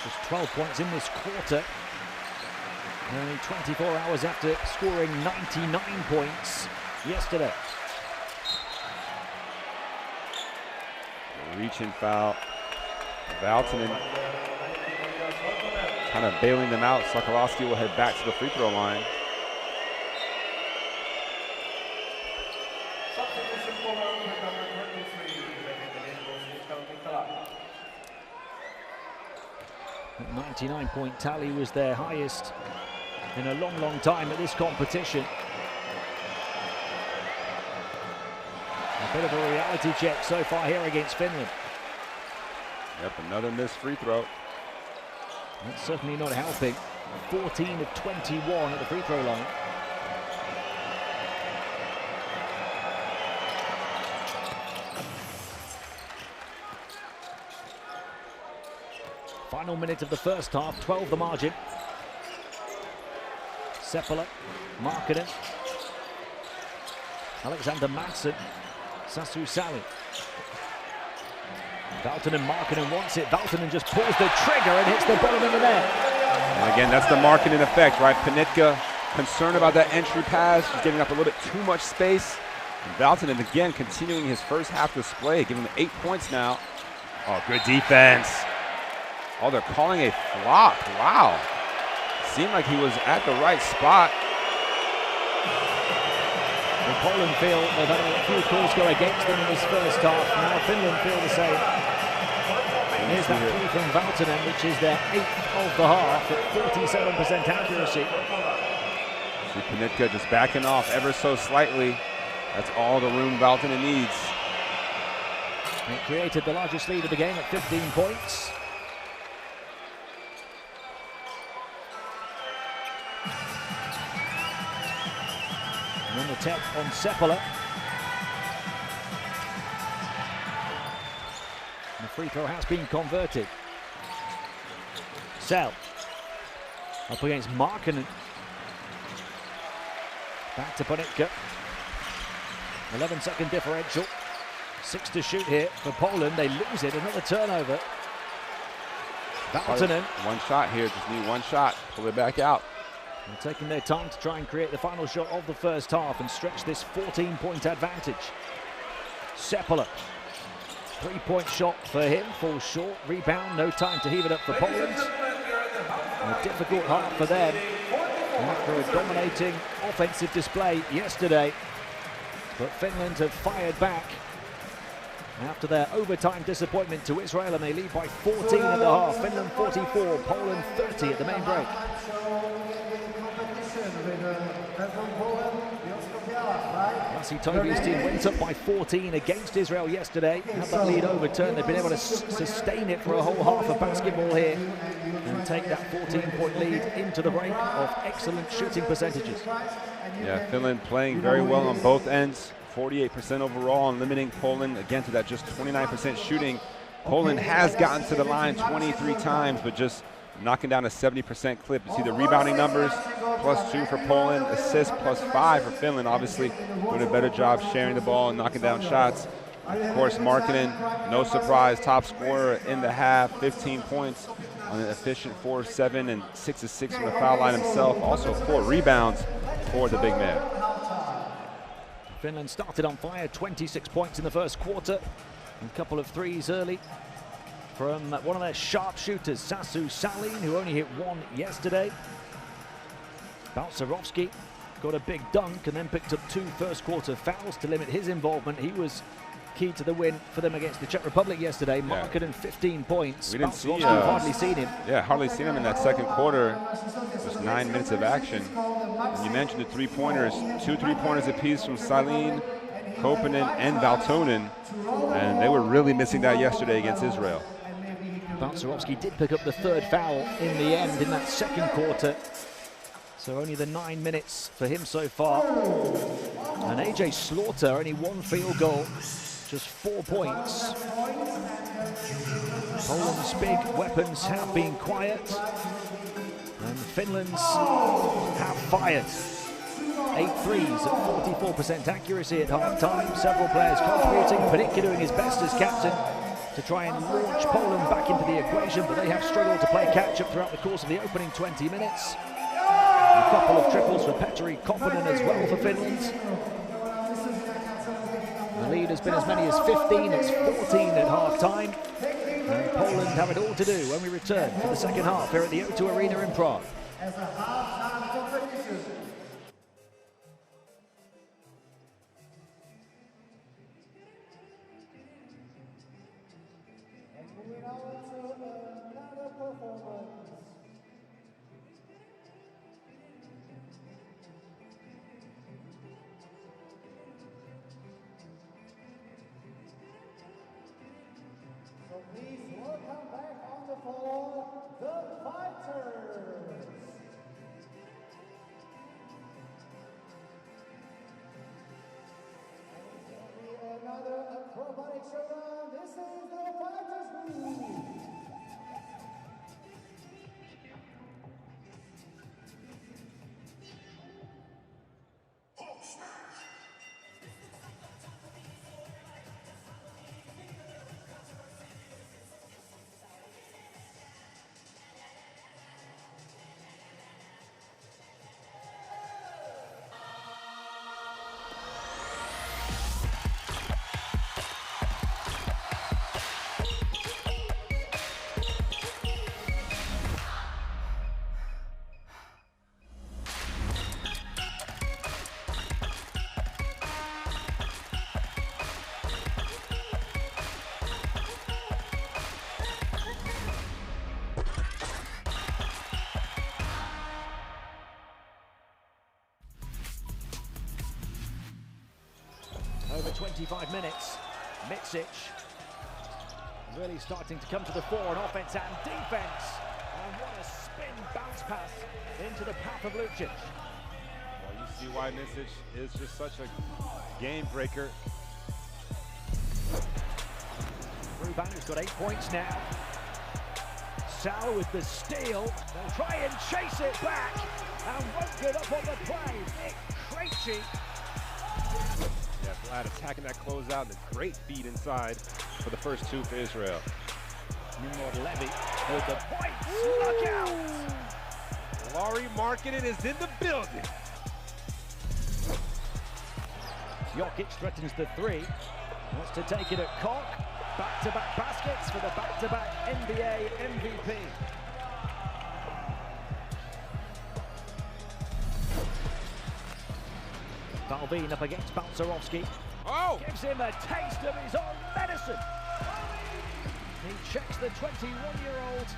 Just 12 points in this quarter. Only 24 hours after scoring 99 points yesterday. Reaching foul. Valtonen kind of bailing them out. Sokolowski will head back to the free throw line. That 99-point tally was their highest in a long, long time at this competition. A bit of a reality check so far here against Finland. Yep, another missed free throw. That's certainly not helping. 14 of 21 at the free throw line. Final minute of the first half, 12 the margin. Sepala, Markkanen, Alexander Madsen, Sasu Sali. Valtonen, Markkanen wants it. Valtonen just pulls the trigger and hits the bottom of the net. And again, that's the Markkanen effect, right? Panitka concerned about that entry pass. She's giving up a little bit too much space. And Valtonen again continuing his first half display, giving them 8 points now. Oh, good defense. Oh, they're calling a flop. Wow. Seemed like he was at the right spot. The Poland feel they've had a few calls go against them in this first half. Now Finland feel the same. Here's that three from Valtonen, which is their 8th of the half at 47% accuracy. See Panitka just backing off ever so slightly. That's all the room Valtonen needs. It created the largest lead of the game at 15 points. And then the tap on Sepala. The free throw has been converted. Sell up against Markkanen. Back to Ponitka. 11-second differential. 6 to shoot here for Poland. They lose it. Another turnover. Valtonen. One shot here. Just need one shot. Pull it back out. They're taking their time to try and create the final shot of the first half and stretch this 14-point advantage. Sepala. 3-point shot for him. Falls short. Rebound. No time to heave it up for Poland. A difficult half for them after a dominating offensive display yesterday. But Finland have fired back after their overtime disappointment to Israel, and they lead by 14 at the half. Finland 44, Poland 30 at the main break. Lassi Toivi's team went up by 14 against Israel yesterday. Had that lead overturned. They've been able to sustain it for a whole half of basketball here and take that 14-point lead into the break of excellent shooting percentages. Yeah, Finland playing very well on both ends. 48% overall and limiting Poland again to that just 29% shooting. Poland has gotten to the line 23 times, but just knocking down a 70% clip. You see the rebounding numbers, +2 for Poland, assists +5 for Finland. Obviously doing a better job sharing the ball and knocking down shots. Of course, Markkanen, no surprise, top scorer in the half, 15 points on an efficient 4-7 and 6-6 from the foul line himself. Also 4 rebounds for the big man. Finland started on fire, 26 points in the first quarter. A couple of threes early from one of their sharpshooters, Sasu Salin, who only hit 1 yesterday. Balcerowski got a big dunk and then picked up 2 first-quarter fouls to limit his involvement. He was key to the win for them against the Czech Republic yesterday. Markkanen 15 points. We didn't see hardly seen him. Yeah, hardly seen him in that second quarter. Just 9 minutes of action. And you mentioned the three-pointers. 2 3-pointers apiece from Salin, Koponen, and Valtonen. And they were really missing that yesterday against Israel. Balcerowski did pick up the 3rd foul in the end in that second quarter. So only the 9 minutes for him so far. And AJ Slaughter, only 1 field goal, just 4 points. Poland's big weapons have been quiet, and Finland's have fired. 8 threes at 44% accuracy at half-time. Several players contributing, Ponitka doing his best as captain to try and launch Poland back into the equation, but they have struggled to play catch-up throughout the course of the opening 20 minutes. A couple of triples for Petteri Koponen as well for Finland. The lead has been as many as 15, it's 14 at half-time. And Poland have it all to do when we return for the second half here at the O2 Arena in Prague. Please welcome back on the floor, the fighters. And it's going to be another acrobatic showdown. This is the fighters move. Over 25 minutes, Mitsic really starting to come to the fore on offense and defense. And what a spin bounce pass into the path of Lucic. Well, you see why Mitsic is just such a game breaker. Ruban, who's got 8 points now. Sal with the steal. They'll try and chase it back and won't give up on the play. Nick Krejci. Yeah, Vlad attacking that closeout and a great feed inside for the first two for Israel. Nimrod Levy with the points. Look out! Laurie Markkinen is in the building. Jokic threatens the three. Wants to take it at Koch. Back-to-back baskets for the back-to-back NBA MVP. Valvin up against Balcerowski. Oh! Gives him a taste of his own medicine. He checks the 21-year-old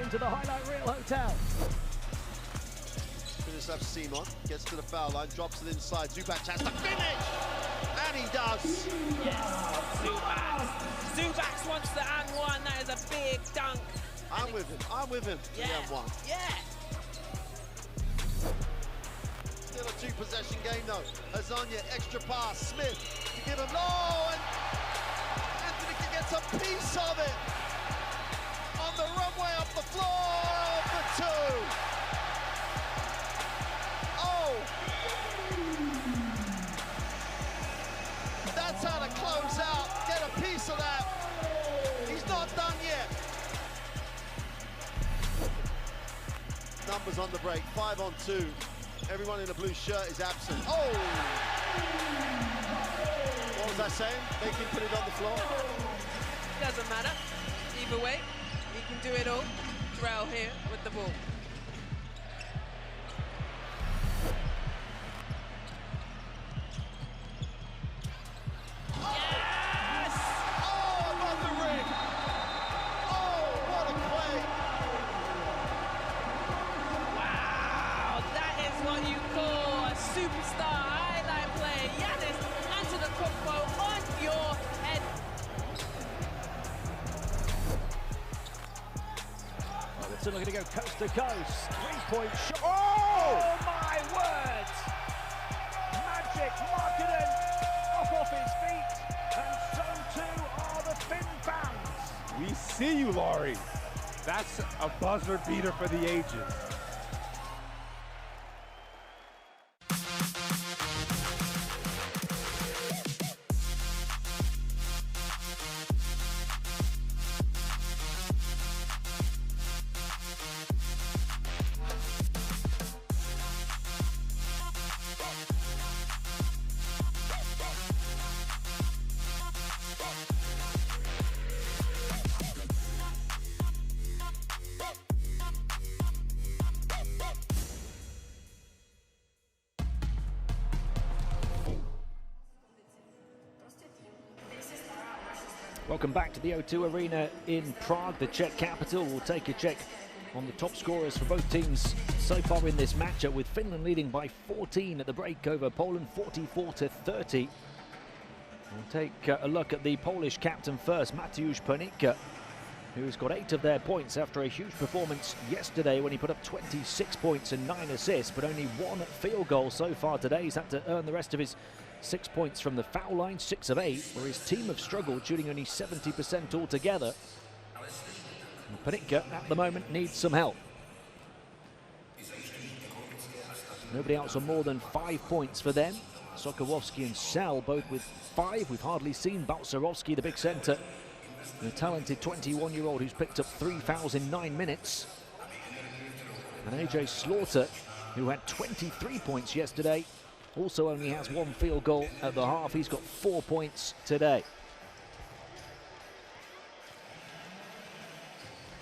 into the highlight reel hotel. Have Simon gets to the foul line, drops it inside. Zubac has to finish, and he does. Yes, Zubac wants the and one. That is a big dunk. I'm with him. Yeah, The and one. yeah. Still a two-possession game though. Azania, extra pass. Smith to give him low, and Anthony gets a piece of it on the runway up the floor for two. That's how to close out, get a piece of that. He's not done yet. Numbers on the break, 5 on 2. Everyone in the blue shirt is absent. Oh! What was I saying? Make him put it on the floor? Doesn't matter. Either way, he can do it all. Drell here with the ball. Superstar highlight play. Giannis Antetokounmpo on your head. Well, they're still going to go coast to coast. 3-point shot. Oh my word! Magic Markkinen off his feet, and so too are the Finn fans. We see you, Laurie. That's a buzzer beater for the ages. Welcome back to the O2 Arena in Prague. The Czech capital will take a check on the top scorers for both teams so far in this matchup, with Finland leading by 14 at the break over Poland, 44-30. We'll take a look at the Polish captain first, Mateusz Panicka, who's got 8 of their points after a huge performance yesterday when he put up 26 points and 9 assists, but only 1 field goal so far today. He's had to earn the rest of his 6 points from the foul line, 6 of 8, where his team have struggled, shooting only 70% altogether. And Panicka at the moment needs some help. Nobody else on more than 5 points for them. Sokołowski and Sal both with 5. We've hardly seen Balcerowski, the big centre, the talented 21-year-old who's picked up 3 fouls in 9 minutes. And AJ Slaughter, who had 23 points yesterday, also only has 1 field goal at the half. He's got 4 points today.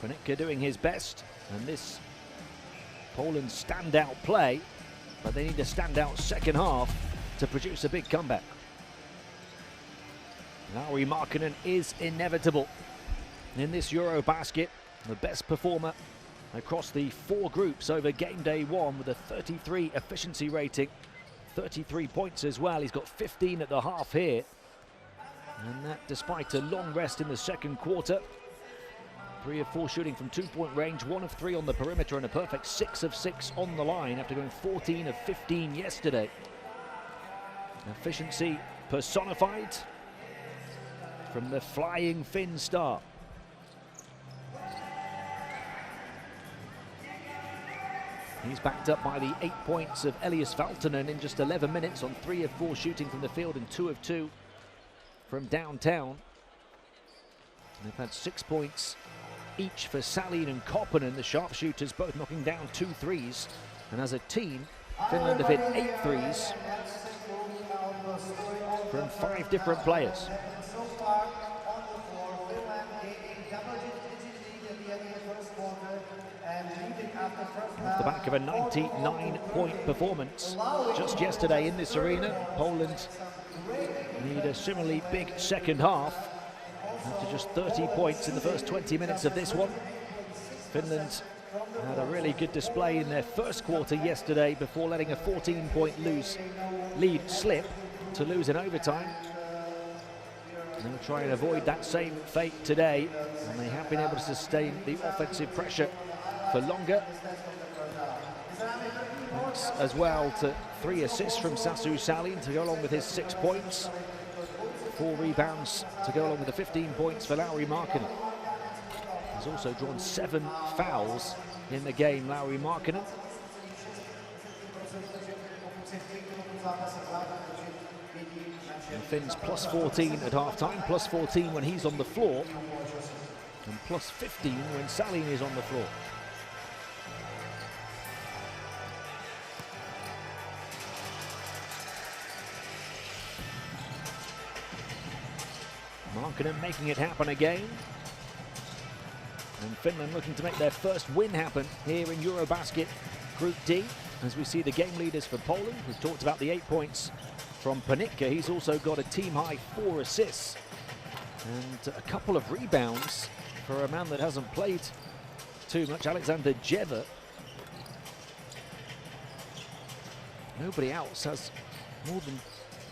Panicka doing his best, and this Poland standout play, but they need a standout second half to produce a big comeback. Lauri Markkinen is inevitable in this EuroBasket, the best performer across the 4 groups over game day 1 with a 33 efficiency rating. 33 points as well. He's got 15 at the half here, and that despite a long rest in the second quarter. 3 of 4 shooting from 2-point range, 1 of 3 on the perimeter, and a perfect 6 of 6 on the line after going 14 of 15 yesterday. Efficiency personified from the flying Finn start. He's backed up by the 8 points of Elias Valtonen in just 11 minutes on 3 of 4 shooting from the field and 2 of 2 from downtown. And they've had 6 points each for Salin and Koppinen, the sharpshooters, both knocking down 2 threes. And as a team, Finland have hit 8 threes from 5 different players. Off the back of a 99-point performance just yesterday in this arena, Poland need a similarly big second half after just 30 points in the first 20 minutes of this one. Finland had a really good display in their first quarter yesterday before letting a 14-point lead slip to lose in overtime. And they'll try and avoid that same fate today, and they have been able to sustain the offensive pressure for longer. Thanks as well to 3 assists from Sasu Salin to go along with his 6 points. 4 rebounds to go along with the 15 points for Lauri Markkanen. He's also drawn 7 fouls in the game, Lauri Markkanen. And Finn's plus 14 at half-time, plus 14 when he's on the floor, and plus 15 when Salin is on the floor. Markkanen making it happen again. And Finland looking to make their first win happen here in EuroBasket Group D. As we see the game leaders for Poland, we've talked about the 8 points from Panitka. He's also got a team-high 4 assists and a couple of rebounds for a man that hasn't played too much, Alexander Jeva. Nobody else has more than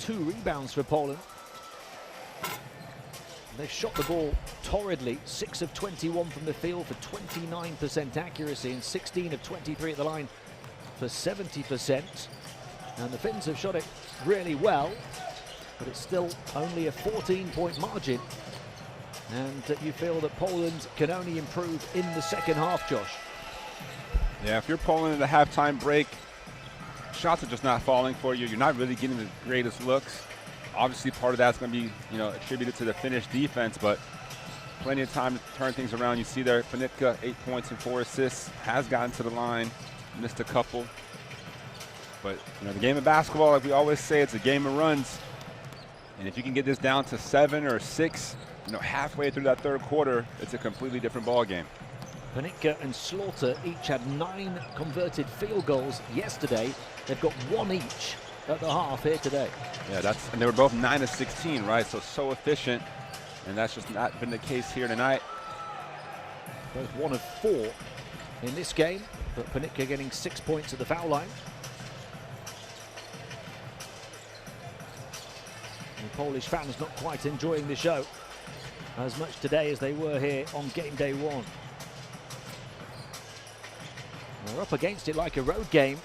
2 rebounds for Poland. They've shot the ball torridly, 6 of 21 from the field for 29% accuracy and 16 of 23 at the line for 70%. And the Finns have shot it really well, but it's still only a 14-point margin. And you feel that Poland can only improve in the second half, Josh. Yeah, if you're Poland at the halftime break, shots are just not falling for you. You're not really getting the greatest looks. Obviously, part of that's going to be, attributed to the Finnish defense, but plenty of time to turn things around. You see there, Panitka, 8 points and 4 assists, has gotten to the line, missed a couple. But, the game of basketball, like we always say, it's a game of runs. And if you can get this down to 7 or 6, halfway through that third quarter, it's a completely different ball game. Panitka and Slaughter each had 9 converted field goals yesterday. They've got 1 each at the half here today. Yeah, and they were both 9 of 16, right? So efficient, and that's just not been the case here tonight. Both 1 of 4 in this game, but Panitka getting 6 points at the foul line. And Polish fans not quite enjoying the show as much today as they were here on game day 1. They're up against it like a road game.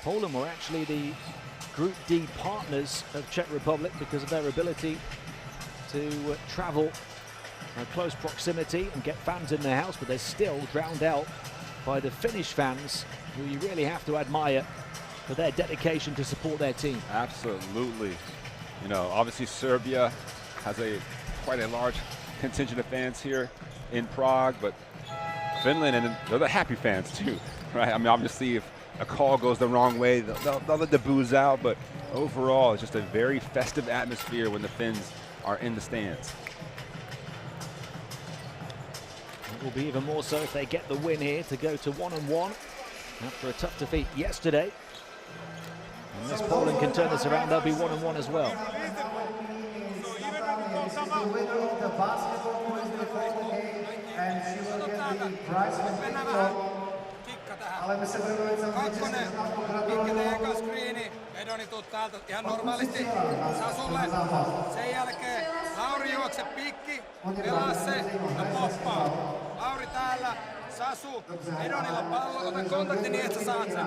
Poland were actually the Group D partners of Czech Republic because of their ability to travel close proximity and get fans in their house, but they're still drowned out by the Finnish fans, who you really have to admire for their dedication to support their team. Absolutely. Obviously Serbia has quite a large contingent of fans here in Prague, but Finland, and they're the happy fans too, right? I mean, obviously if a call goes the wrong way, they'll let the boos out, but overall it's just a very festive atmosphere when the Finns are in the stands. It will be even more so if they get the win here to go to 1-1 after a tough defeat yesterday. Unless Poland can turn this around, they'll be 1-1 as well. Kakkonen, Mikki tee eka screeni, Edoni tuu täältä ihan normaalisti Sasulle. Sen jälkeen Lauri juokse pikki, pelaa se ja poppaa. Lauri täällä, Sasu, Edonilla pallo, ota kontakti niin, että sä saat sen.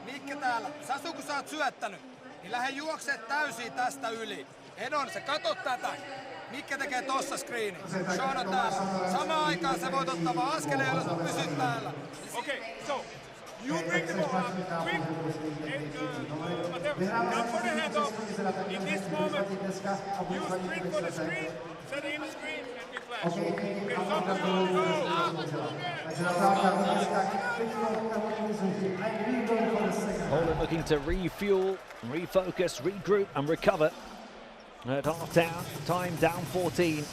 Mikki täällä, Sasu kun sä oot syöttänyt, niin lähde juoksee täysin tästä yli. Edon, sä katot tätä. Mikke tekee tossa screeni. Sean on täällä. Samaan aikaan sä voit ottaa vaan askeleen ylös, mutta pysyt täällä. Okay, so you bring the ball up quick and whatever. Come for the handoff. In this moment, you sprint for the screen, set in the screen, and we flash. Okay, so go. Poland looking to refuel, refocus, regroup and recover at half-time, down 14.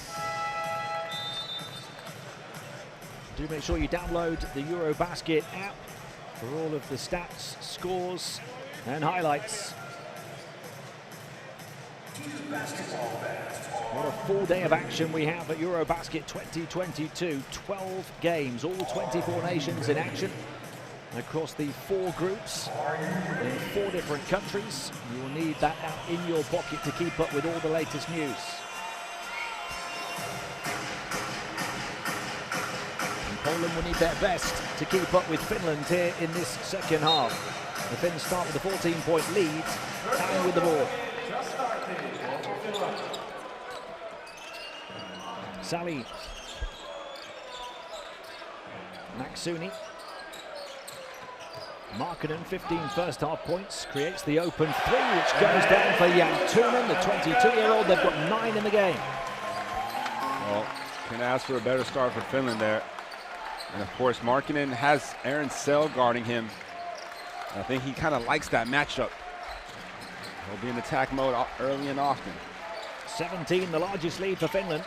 Do make sure you download the EuroBasket app for all of the stats, scores and highlights. What a full day of action we have at EuroBasket 2022. 12 games, all 24 nations in action across the 4 groups in 4 different countries. You will need that app in your pocket to keep up with all the latest news. And Poland will need their best to keep up with Finland here in this second half. The Finns start with a 14-point lead and with the ball. Sally. Maksuni. Markkanen, 15 first half points, creates the open 3, which goes down for Jantunen, the 22-year-old. They've got 9 in the game. Well, can ask for a better start for Finland there. And of course, Markkanen has Aaron Sell guarding him. I think he kind of likes that matchup. He'll be in attack mode early and often. 17, the largest lead for Finland.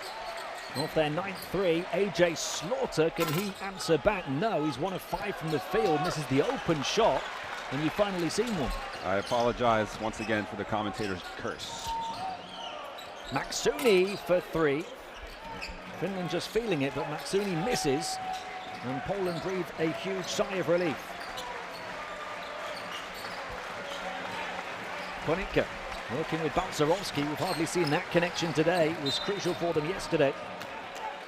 Off their 9th 3, AJ Slaughter, can he answer back? No, he's 1 of 5 from the field, misses the open shot, and you've finally seen one. I apologize once again for the commentator's curse. Maksuni for 3. Finland just feeling it, but Maksuni misses, and Poland breathe a huge sigh of relief. Konica working with Balcerowski. We've hardly seen that connection today. It was crucial for them yesterday.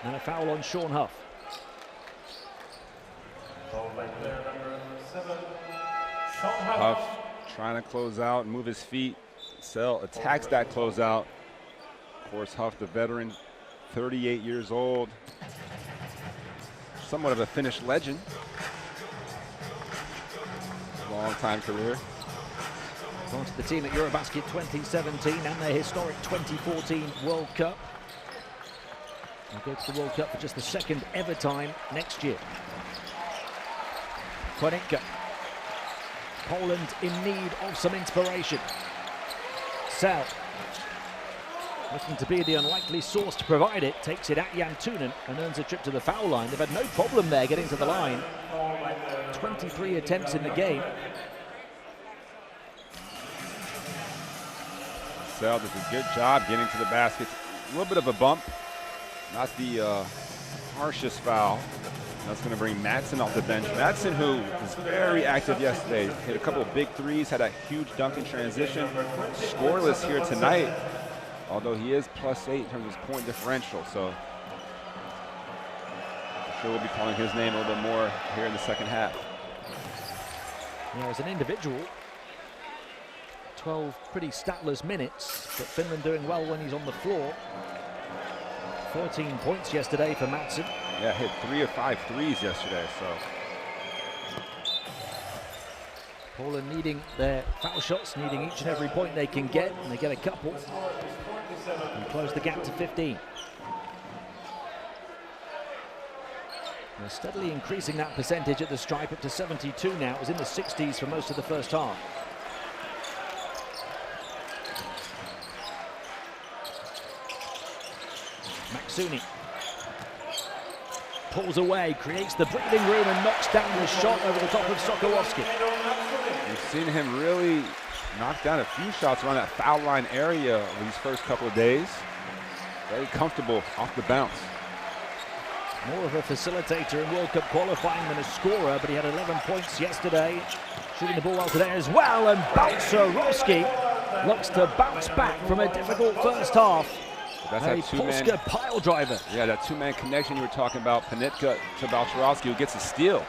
And a foul on Sean Huff. Huff trying to close out and move his feet. Sell attacks that closeout. Of course, Huff, the veteran, 38 years old. Somewhat of a Finnish legend. Long time career. On to the team at EuroBasket 2017 and their historic 2014 World Cup. They'll go to the World Cup for just the 2nd ever time next year. Konica. Poland in need of some inspiration. Sell. Looking to be the unlikely source to provide it, takes it at Jantunen and earns a trip to the foul line. They've had no problem there getting to the line. 23 attempts in the game. Sell does a good job getting to the basket. A little bit of a bump. Not the harshest foul. That's going to bring Madsen off the bench. Madsen, who was very active yesterday, hit a couple of big threes, had a huge dunk in transition. Scoreless here tonight, although he is +8 in terms of his point differential. So I'm sure we'll be calling his name a little bit more here in the second half. Yeah, as an individual, 12 pretty statless minutes, but Finland doing well when he's on the floor. 14 points yesterday for Madsen. Yeah, hit 3 of 5 threes yesterday, so. Poland needing their foul shots, needing each and every point they can get, and they get a couple. And close the gap to 15. They're steadily increasing that percentage at the stripe up to 72 now. It was in the 60s for most of the first half. Maksuni pulls away, creates the breathing room and knocks down the shot over the top of Sokolowski. We've seen him really knock down a few shots around that foul line area these first couple of days. Very comfortable off the bounce. More of a facilitator in World Cup qualifying than a scorer, but he had 11 points yesterday. Shooting the ball well today as well, and Balcerowski looks to bounce back from a difficult first half. That's a that two-man pile driver. Yeah, that two-man connection you were talking about, Panitka to Balcerowski, who gets a steal.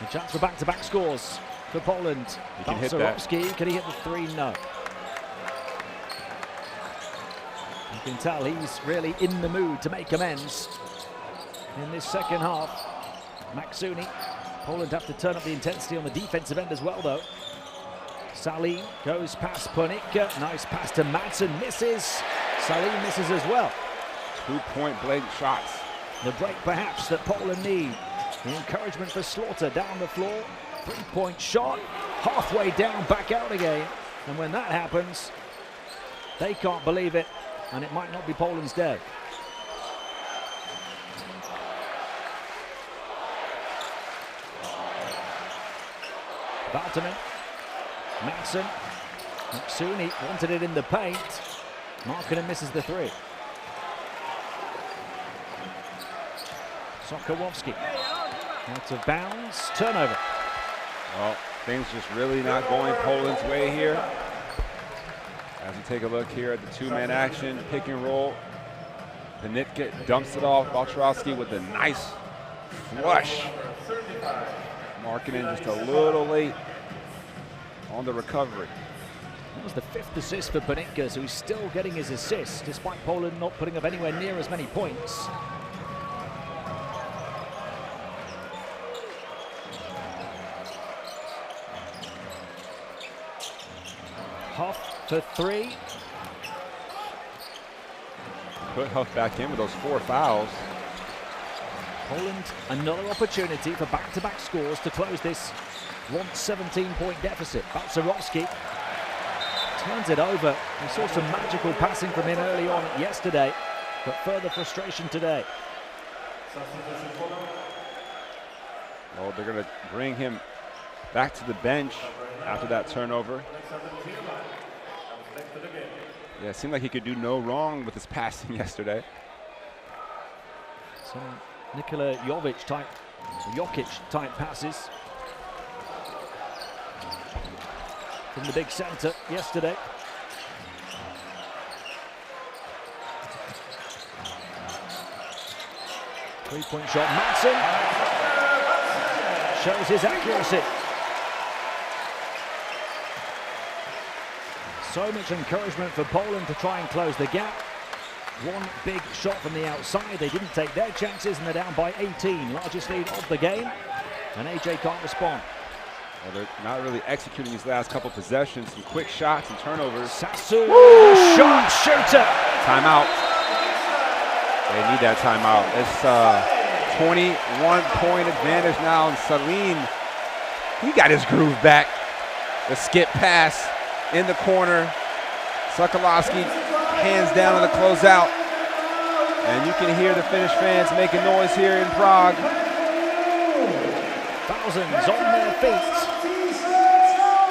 A chance for back-to-back scores for Poland. He can hit that. Balcerowski, can he hit the 3? No. You can tell he's really in the mood to make amends in this second half. Maksuni. Poland have to turn up the intensity on the defensive end as well, though. Salin goes past Punica. Nice pass to Madsen. Misses. Salin misses as well. 2-point blank shots. The break perhaps that Poland need. The encouragement for Slaughter down the floor. 3-point shot. Halfway down, back out again. And when that happens, they can't believe it. And it might not be Poland's day. Valtonen. Madsen. Maksuni wanted it in the paint. Markkanen misses the three. Sokołowski. Out of bounds. Turnover. Well, things just really not going Poland's way here. As we take a look here at the two-man action, pick and roll. Panitka dumps it off. Baltrowski with a nice flush. Markkanen just a little late on the recovery. That was the 5th assist for Panitka, so he's still getting his assists, despite Poland not putting up anywhere near as many points. Huff for three. Put Huff back in with those 4 fouls. Poland, another opportunity for back-to-back scores to close this 17-point deficit. Balcerowski turns it over. We saw some magical passing from him early on yesterday, but further frustration today. Well, they're going to bring him back to the bench after that turnover. Yeah, it seemed like he could do no wrong with his passing yesterday. Some Nikola Jokic type passes from the big center yesterday. Three-point shot. Madsen shows his accuracy. So much encouragement for Poland to try and close the gap. One big shot from the outside. They didn't take their chances and they're down by 18. Largest lead of the game. And AJ can't respond. Well, they're not really executing these last couple possessions. Some quick shots and turnovers. Sasu, the shot shooter. Timeout. They need that timeout. It's a 21-point advantage now. And Salin, he got his groove back. The skip pass in the corner. Sokolowski hands down on the closeout. And you can hear the Finnish fans making noise here in Prague. Thousands on their feet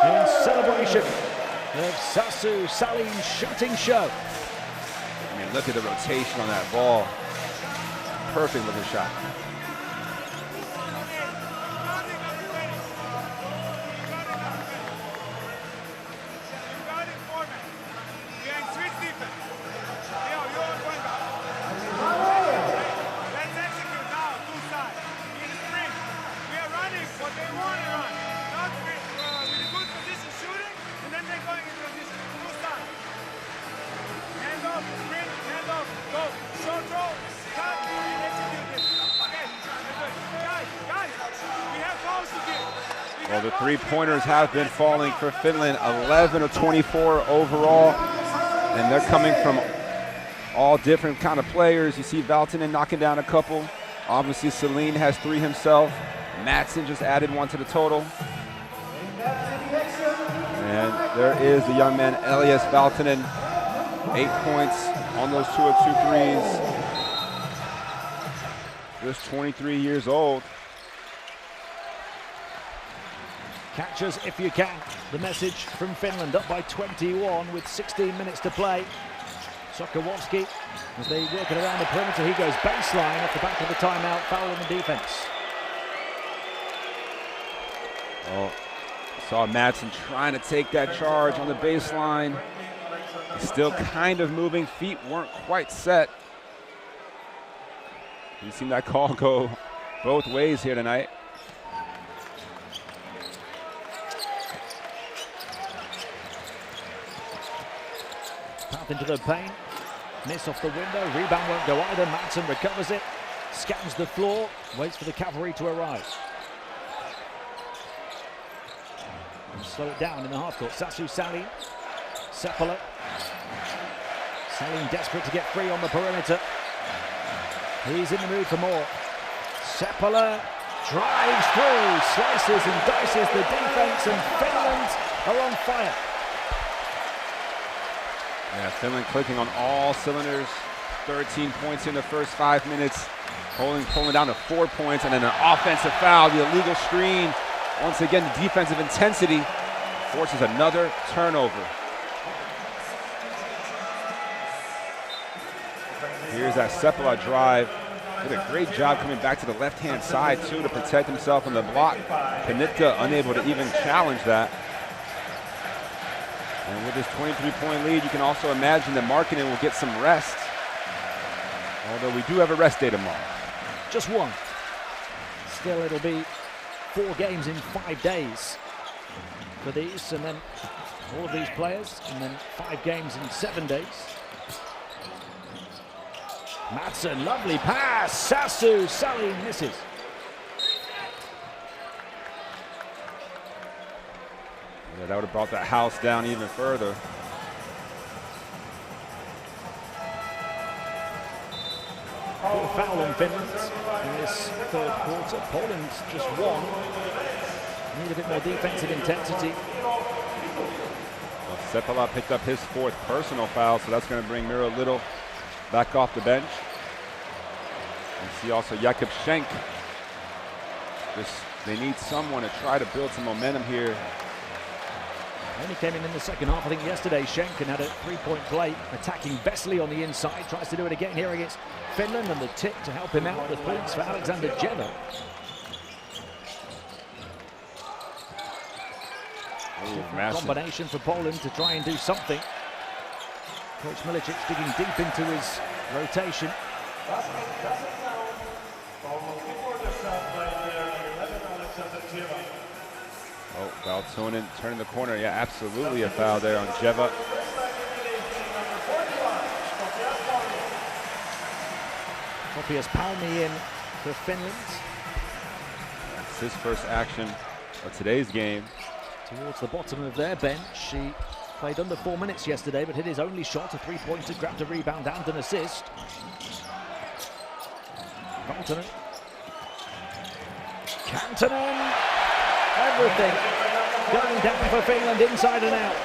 in celebration of Sasu Salin's shooting show. I mean, look at the rotation on that ball. Perfect looking shot. Well, the three-pointers have been falling for Finland, 11 of 24 overall, and they're coming from all different kind of players. You see Valtonen knocking down a couple. Obviously, Salin has 3 himself. Madsen just added 1 to the total. And there is the young man, Elias Valtonen, 8 points on those 2 of 2 threes. Just 23 years old. Catches if you can. The message from Finland, up by 21 with 16 minutes to play. Sokolowski, as they work it around the perimeter, he goes baseline off the back of the timeout, foul in the defense. Well, saw Madsen trying to take that charge on the baseline. He's still kind of moving, feet weren't quite set. You've seen that call go both ways here tonight. Path into the paint. Miss off the window, rebound won't go either. Madsen recovers it, scans the floor, waits for the cavalry to arrive. And slow it down in the half court. Sasu Salin, Seppala. Salin desperate to get free on the perimeter. He's in the mood for more. Seppala drives through, slices and dices the defense, and Finland are on fire. Yeah, Finland clicking on all cylinders. 13 points in the first 5 minutes. Poland down to 4 points, and then an offensive foul, the illegal screen. Once again, the defensive intensity forces another turnover. Here's that Seppala drive. Did a great job coming back to the left-hand side, too, to protect himself from the block. Panitka unable to even challenge that. And with this 23-point lead, you can also imagine that Markkanen will get some rest. Although we do have a rest day tomorrow. Just one. Still, it'll be 4 games in 5 days for these, and then all of these players, and then 5 games in 7 days. Madsen, lovely pass. Sasu Salin misses. Yeah, that would have brought the house down even further. Foul on Finland in this third quarter. Poland just won. Need a bit more defensive intensity. Well, Seppala picked up his 4th personal foul, so that's going to bring Miro Little back off the bench. You see also Jakub Schenk. They need someone to try to build some momentum here. Only came in the second half, I think yesterday. Schenk had a 3-point play, attacking Vesely on the inside. Tries to do it again here against Finland, and the tip to help him out. The points for Alexander Jeva. Combination for Poland to try and do something. Coach Milicic digging deep into his rotation. Oh, Valtonen turning the corner. Yeah, absolutely a foul there on Jeva. Topias Palmi in for Finland. That's his first action of today's game. Towards the bottom of their bench. He played under 4 minutes yesterday, but hit his only shot, a 3-pointer, grabbed a rebound and an assist. Valtonen. Kantonen. Everything going down for Finland, inside and out.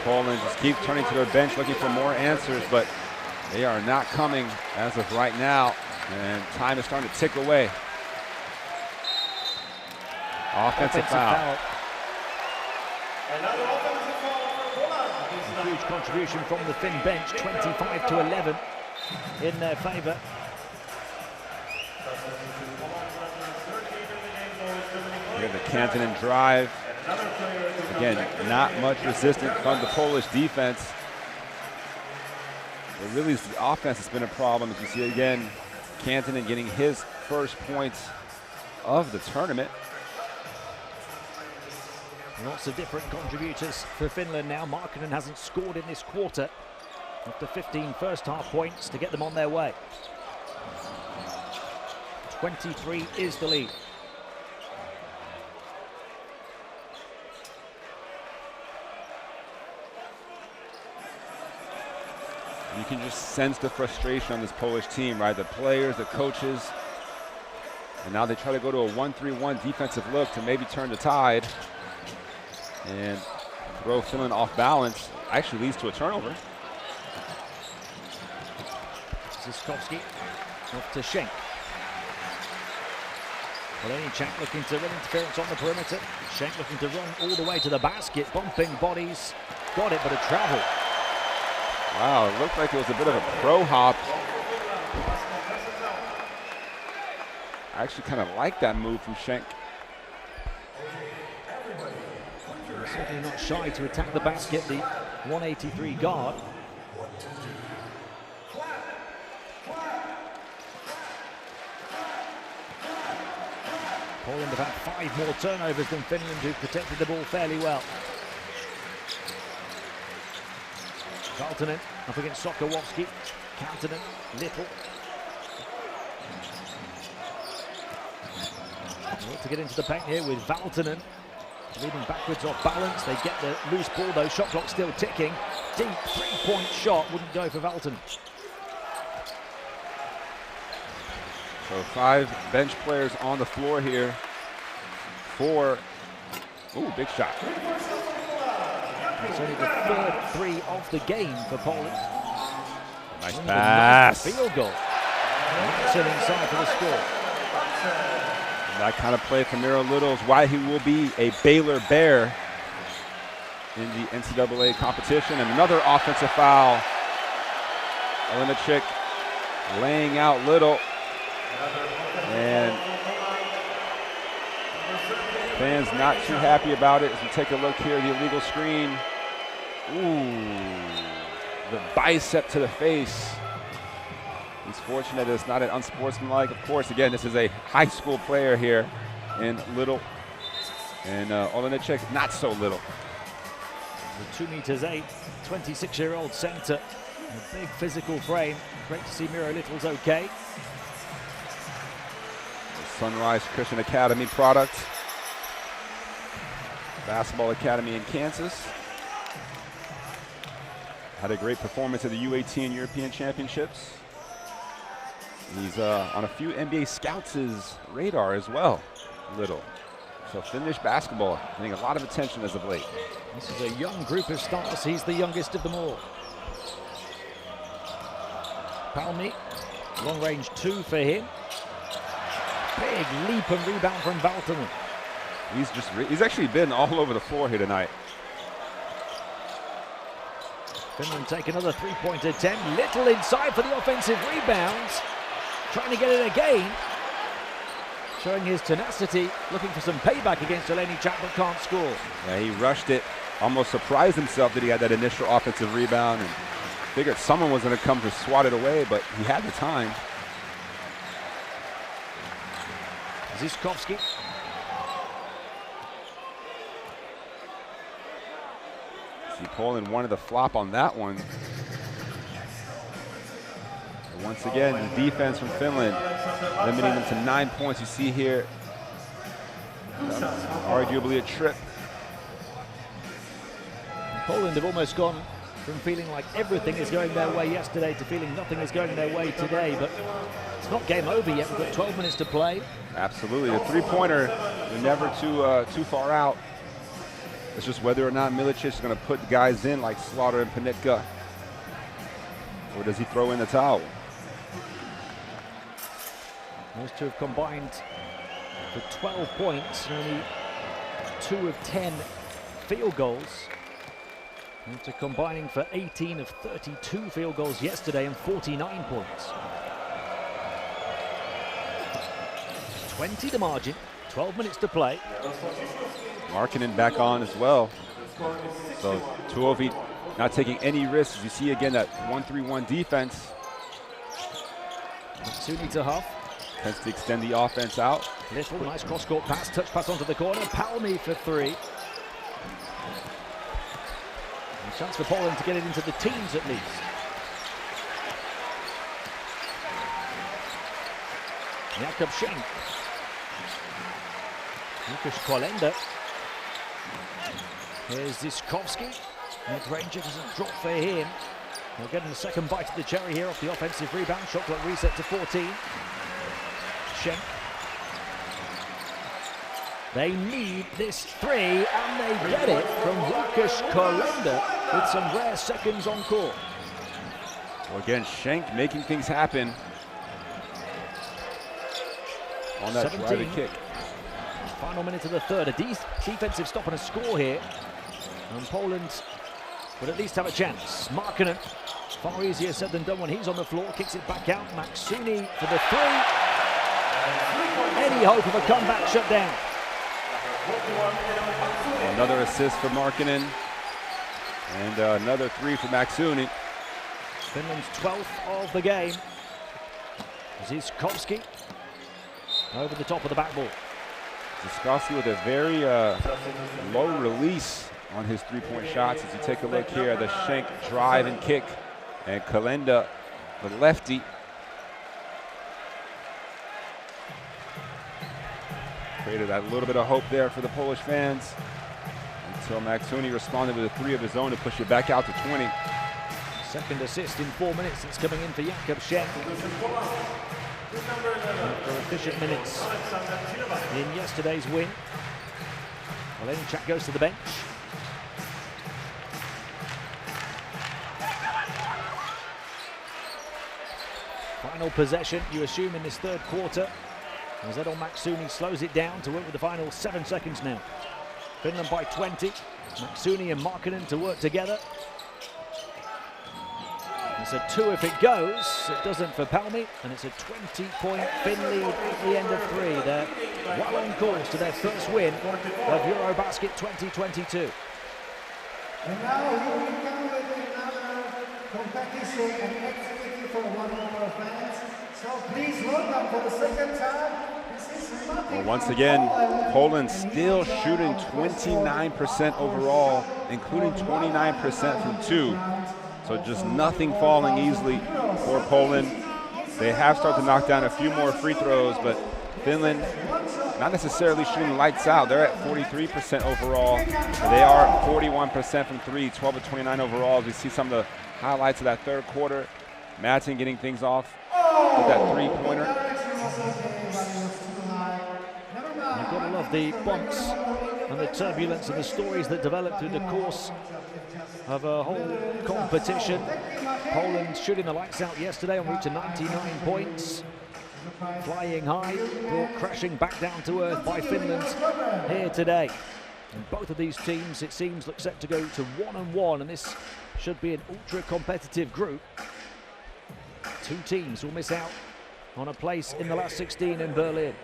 Poland just keeps turning to their bench looking for more answers, but they are not coming as of right now, and time is starting to tick away. Offensive foul. A huge contribution from the Finn bench, 25-11 in their favour. Here the Kantonen drive. Again, not much resistance from the Polish defense. But really, the offense has been a problem. As you see again, Kantonen getting his first points of the tournament. Lots of different contributors for Finland now. Markkanen hasn't scored in this quarter after 15 first half points to get them on their way. 23 is the lead. You can just sense the frustration on this Polish team, right? The players, the coaches. And now they try to go to a 1-3-1 defensive look to maybe turn the tide and throw Finland off balance. Actually leads to a turnover. Zyskovski off to Schenk. Olenicak looking to run interference on the perimeter. Schenk looking to run all the way to the basket, bumping bodies. Got it, but a travel. Wow, it looked like it was a bit of a pro hop. I actually kind of like that move from Schenk. Certainly not shy to attack the basket, the 183 guard. Poland have had 5 more turnovers than Finland, who protected the ball fairly well. Valtonen up against Sokolowski. Kantonen, Little. To get into the paint here with Valtonen. Leading backwards off balance. They get the loose ball though. Shot clock still ticking. Deep three-point shot wouldn't go for Valtonen. So 5 bench players on the floor here. 4. Ooh, big shot. It's only the 3rd 3 of the game for Poland. Nice pass. Field goal. Maxson inside for the score. That kind of play from Miro Little is why he will be a Baylor Bear in the NCAA competition. And another offensive foul. Olenicek laying out Little. And fans not too happy about it as we take a look here, the illegal screen. Ooh, the bicep to the face. He's fortunate it's not an unsportsmanlike. Of course, again, this is a high school player here in Little. And Olenicek, not so little. The 2'8", 26-year-old center. A big physical frame. Great to see Miro Little's okay. Sunrise Christian Academy product. Basketball Academy in Kansas. Had a great performance at the U18 European Championships. He's on a few NBA scouts' radar as well, Little. So Finnish basketball getting a lot of attention as of late. This is a young group of stars. He's the youngest of them all. Palmi, long range 2 for him. Big leap and rebound from Valtonen. He's actually been all over the floor here tonight. Finland take another three-point attempt. Little inside for the offensive rebound. Trying to get it again. Showing his tenacity, looking for some payback against Olenicek, but can't score. Yeah, he rushed it, almost surprised himself that he had that initial offensive rebound and figured someone was going to come to swat it away, but he had the time. Ziskowski. See, Poland wanted the flop on that one. But once again, the defense from Finland limiting them to 9 points. You see here, arguably a trip. Poland have almost gone from feeling like everything is going their way yesterday to feeling nothing is going their way today, but it's not game over yet. We've got 12 minutes to play. Absolutely, the three-pointer, they're never too far out. It's just whether or not Milicic is going to put guys in like Slaughter and Panitka, or does he throw in the towel? Those two have combined for 12 points, and only 2 of 10 field goals. After combining for 18 of 32 field goals yesterday and 49 points. 20 the margin, 12 minutes to play. Markkanen back on as well. So Tuovi not taking any risks. You see again that 1-3-1 defense. Matsuni to Huff. Tends to extend the offense out. Little, nice cross-court pass, touch pass onto the corner. Palmi for 3. A chance for Poland to get it into the teens at least. Jakob Schenk. Lukas Kolenda. Here's Ziskowski. Mid-ranger doesn't drop for him. They're getting the second bite of the cherry here off the offensive rebound. Shot clock reset to 14. Schenk. They need this 3, and they get it from Lukas Kolenda with some rare seconds on court. Well, again, Schenk making things happen on that driving kick. Final minute of the third. A defensive stop and a score here. And Poland would at least have a chance. Markkanen, far easier said than done when he's on the floor. Kicks it back out. Matsuni for the 3. Any hope of a comeback shut down. Another assist for Markkanen. And another 3 for Matsuni. Finland's 12th of the game. Ziskowski over the top of the backboard. Ziskowski with a very low release on his three-point shots. As you take a look here, the Schenk drive and kick, and Kalenda, the lefty, created that little bit of hope there for the Polish fans until Maxuni responded with a three of his own to push it back out to 20. Second assist in 4 minutes that's coming in for Jakub Schenk. After efficient minutes in yesterday's win. Olenicak goes to the bench. Final possession, you assume, in this third quarter. As Edel Maxuni slows it down to work with the final 7 seconds now. Finland by 20. Maxuni and Markkanen to work together. It's a 2 if it goes. It doesn't for Palmi, and it's a 20-point Finn lead at the end of 3. They're well on course to their first win of EuroBasket 2022. And now here we come with another competition and activity for one of our fans. So please welcome for the second time. Well, once again, Poland still shooting 29% overall, including 29% from 2. So just nothing falling easily for Poland. They have started to knock down a few more free throws, but Finland not necessarily shooting lights out. They're at 43% overall. They are 41% from 3, 12 of 29 overall. As we see some of the highlights of that third quarter. Madsen getting things off with that three-pointer. You've got to love the bumps and the turbulence and the stories that develop through the course of a whole competition. Poland shooting the lights out yesterday en route to 99 points. Flying high, brought crashing back down to earth by Finland here today. And both of these teams, it seems, look set to go to 1-1, and this should be an ultra-competitive group. 2 teams will miss out on a place in the last 16 in Berlin.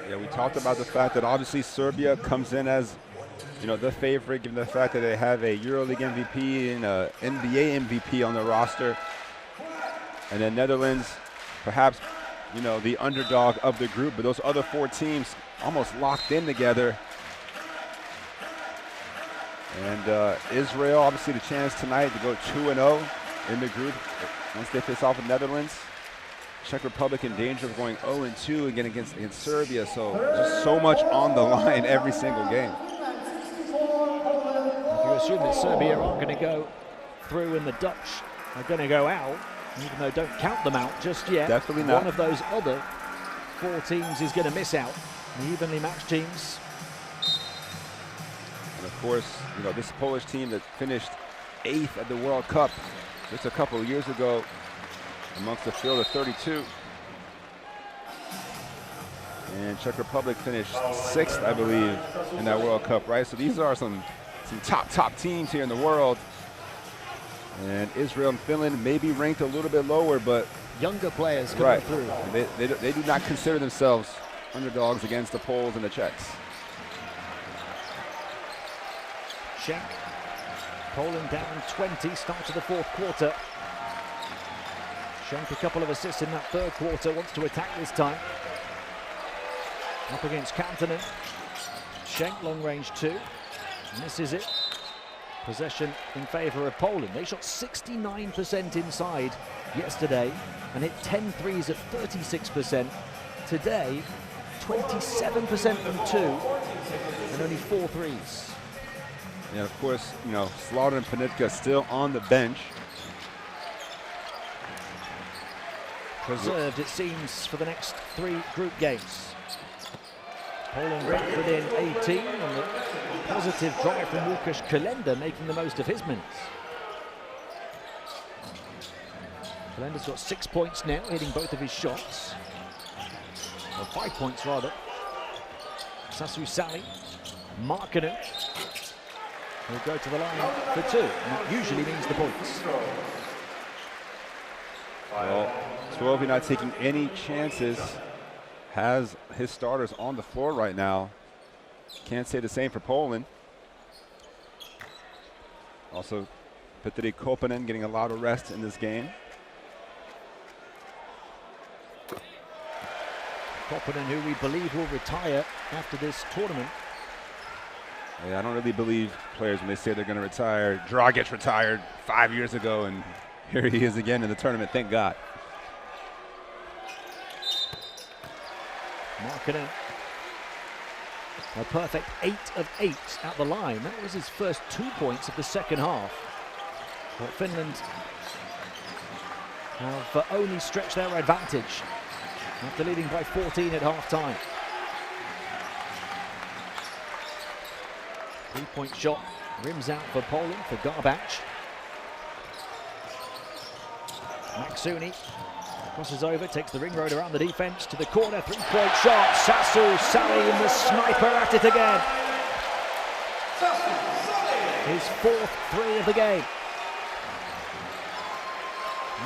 Yeah, we talked about the fact that obviously Serbia comes in as, you know, the favorite, given the fact that they have a EuroLeague MVP and a NBA MVP on their roster. And then Netherlands, perhaps, you know, the underdog of the group, but those other 4 teams almost locked in together. And Israel, obviously the chance tonight to go 2-0 in the group once they face off with Netherlands. Czech Republic in danger of going 0-2 again against Serbia, so just so much on the line every single game. If you assume that Serbia aren't going to go through and the Dutch are going to go out, even though don't count them out just yet, definitely not. One of those other 4 teams is going to miss out, the evenly matched teams. And of course, you know, this Polish team that finished 8th at the World Cup just a couple of years ago, amongst a field of 32. And Czech Republic finished 6th, I believe, in that World Cup, right? So these are some top teams here in the world. And Israel and Finland may be ranked a little bit lower, but younger players coming through. They do not consider themselves underdogs against the Poles and the Czechs. Schenk, Poland down 20, start to the 4th quarter. Schenk, a couple of assists in that 3rd quarter, wants to attack this time. Up against Kantanen. Schenk, long range 2. Misses it. Possession in favour of Poland. They shot 69% inside yesterday and hit 10 threes at 36%. Today, 27% from 2 and only 4 threes. Yeah, of course, you know, Slaughter and Panitka still on the bench. Preserved, it seems, for the next 3 group games. Poland ranked within 18, and the positive drive from Łukasz Kalenda making the most of his minutes. Kalenda's got 6 points now, hitting both of his shots. Or 5 points, rather. Sasu Sali, Markkanen, will go to the line for 2, and that usually means the points. Well, 12 not taking any chances, has his starters on the floor right now. Can't say the same for Poland. Also, Petteri Koponen getting a lot of rest in this game. Koponen, who we believe will retire after this tournament. Yeah, I don't really believe players when they say they're going to retire. Dragic retired 5 years ago, and here he is again in the tournament, thank God. Markkanen, a perfect 8 of 8 at the line. That was his first 2 points of the second half. But Finland have only stretched their advantage after leading by 14 at half-time. 3-point shot, rims out for Poland for Garbac. Maksuni crosses over, takes the ring road around the defense to the corner, 3-point shot. Sasu Salin, the sniper, at it again. His 4th 3 of the game.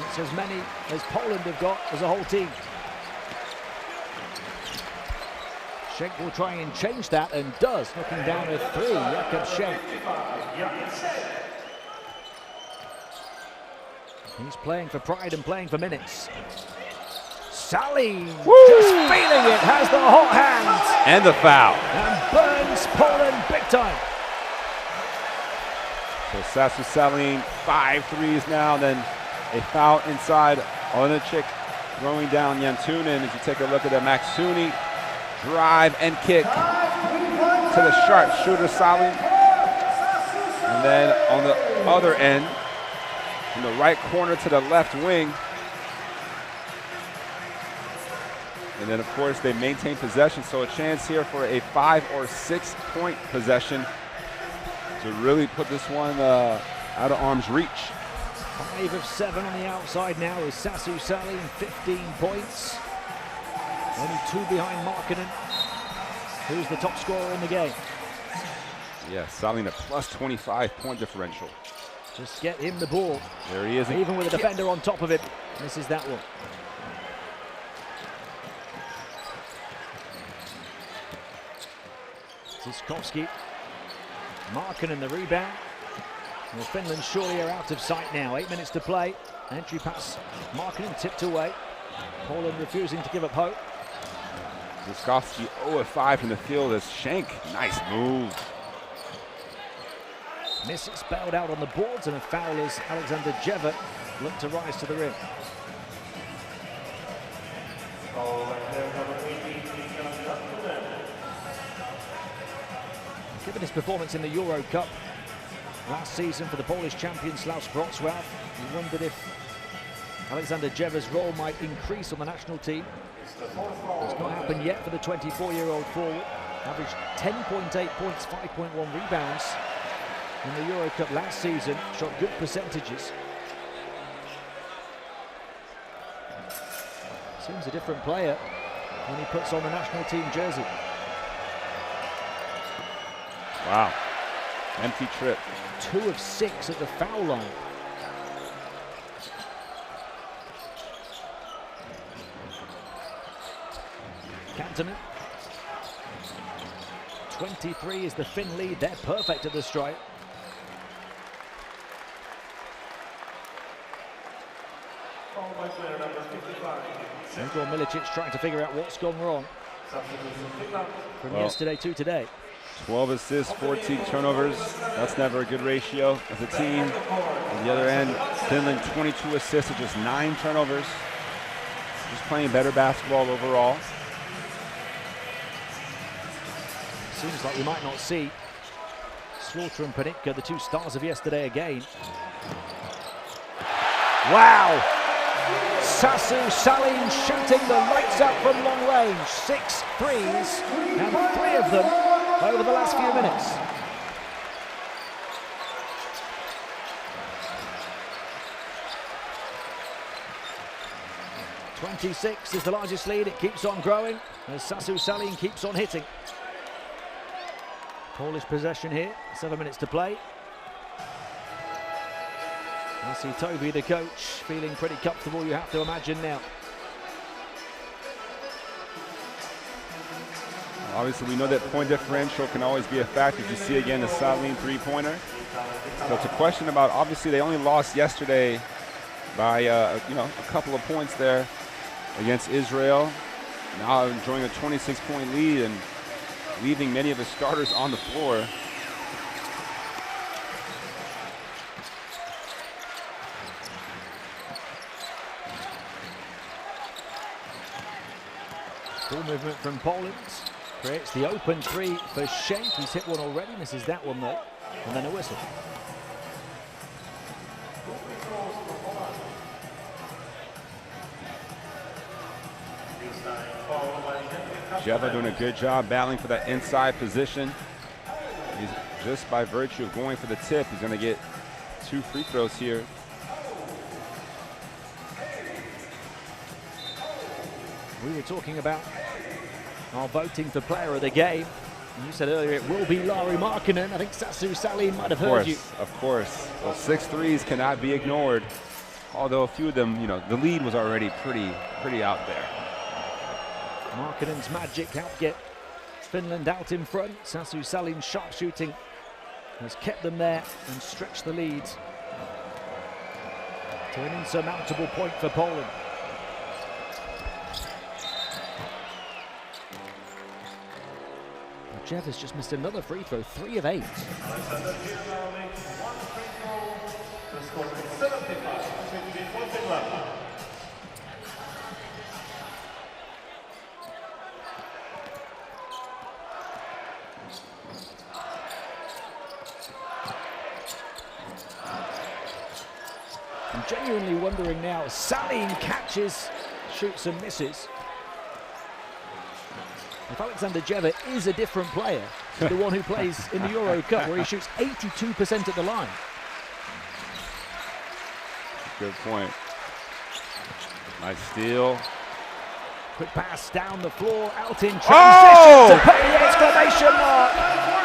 It's as many as Poland have got as a whole team. Schenk will try and change that, and does, knocking down a 3. Jakob Schenk. He's playing for pride and playing for minutes. Salin, just feeling it, has the hot hand. And the foul. And burns Poland big time. So Sasu Salin, 5 threes now, then a foul inside. Onachik throwing down Jantunen. As you take a look at the Maksuni drive and kick to the sharpshooter Salin. And then on the other end, from the right corner to the left wing. And then, of course, they maintain possession, so a chance here for a 5 or 6 point possession to really put this one out of arm's reach. 5 of 7 on the outside now is Sasu Salin, 15 points. Only 2 behind Markkanen, who's the top scorer in the game. Yeah, Salin a plus 25 point differential. Just get him the ball. There he is. Even with a defender on top of him, misses that one. Ziskowski, Markkanen the rebound. Well, Finland surely are out of sight now. 8 minutes to play. Entry pass, Markkanen tipped away. Poland refusing to give up hope. Ziskowski 0 of 5 from the field as Schenk. Nice move. Misses, bailed out on the boards, and a foul as Alexander Jever looked to rise to the rim. Given his performance in the Euro Cup last season for the Polish champion Slaus Wrocław, he wondered if Alexander Jever's role might increase on the national team. It's not happened yet for the 24-year-old forward. Averaged 10.8 points, 5.1 rebounds in the Euro Cup last season. Shot good percentages. Seems a different player when he puts on the national team jersey. Wow. Empty trip. 2 of 6 at the foul line. Kantanen. 23 is the Finn lead. They're perfect at the strike. Igor Milicic trying to figure out what's gone wrong from yesterday to today. 12 assists, 14 turnovers. That's never a good ratio as a team. On the other end, Finland 22 assists, just 9 turnovers. Just playing better basketball overall. Seems like we might not see Slaughter and Panitka, the 2 stars of yesterday, again. Wow! Sasu Salin shooting the lights out from long range. 6 threes, and 3 of them over the last few minutes. .26 is the largest lead. It keeps on growing as Sasu Salin keeps on hitting. Polish possession here, 7 minutes to play. I see Toby, the coach, feeling pretty comfortable, you have to imagine now. Obviously, we know that point differential can always be a factor. You see again the Salin three-pointer. So it's a question about, obviously, they only lost yesterday by a couple of points there against Israel. Now enjoying a 26-point lead and leaving many of the starters on the floor. Full movement from Poland. Creates the open three for Schenk. He's hit one already, misses that one though. And then a whistle. Jeva doing a good job battling for that inside position. He's just by virtue of going for the tip, he's going to get 2 free throws here. We were talking about our voting for player of the game. You said earlier it will be Lauri Markkanen. I think Sasu Salin might have heard you. Of course. Well, 6 threes cannot be ignored. Although a few of them, you know, the lead was already pretty out there. Markkanen's magic helped get Finland out in front. Sasu Salin's sharp shooting has kept them there and stretched the lead to an insurmountable point for Poland. Jeff has just missed another free throw, 3 of 8. I'm genuinely wondering now, Salin catches, shoots and misses. If Alexander Jeva is a different player to the one who plays in the Euro Cup, where he shoots 82% at the line. Good point. Nice steal. Quick pass down the floor, out in transition to put the exclamation mark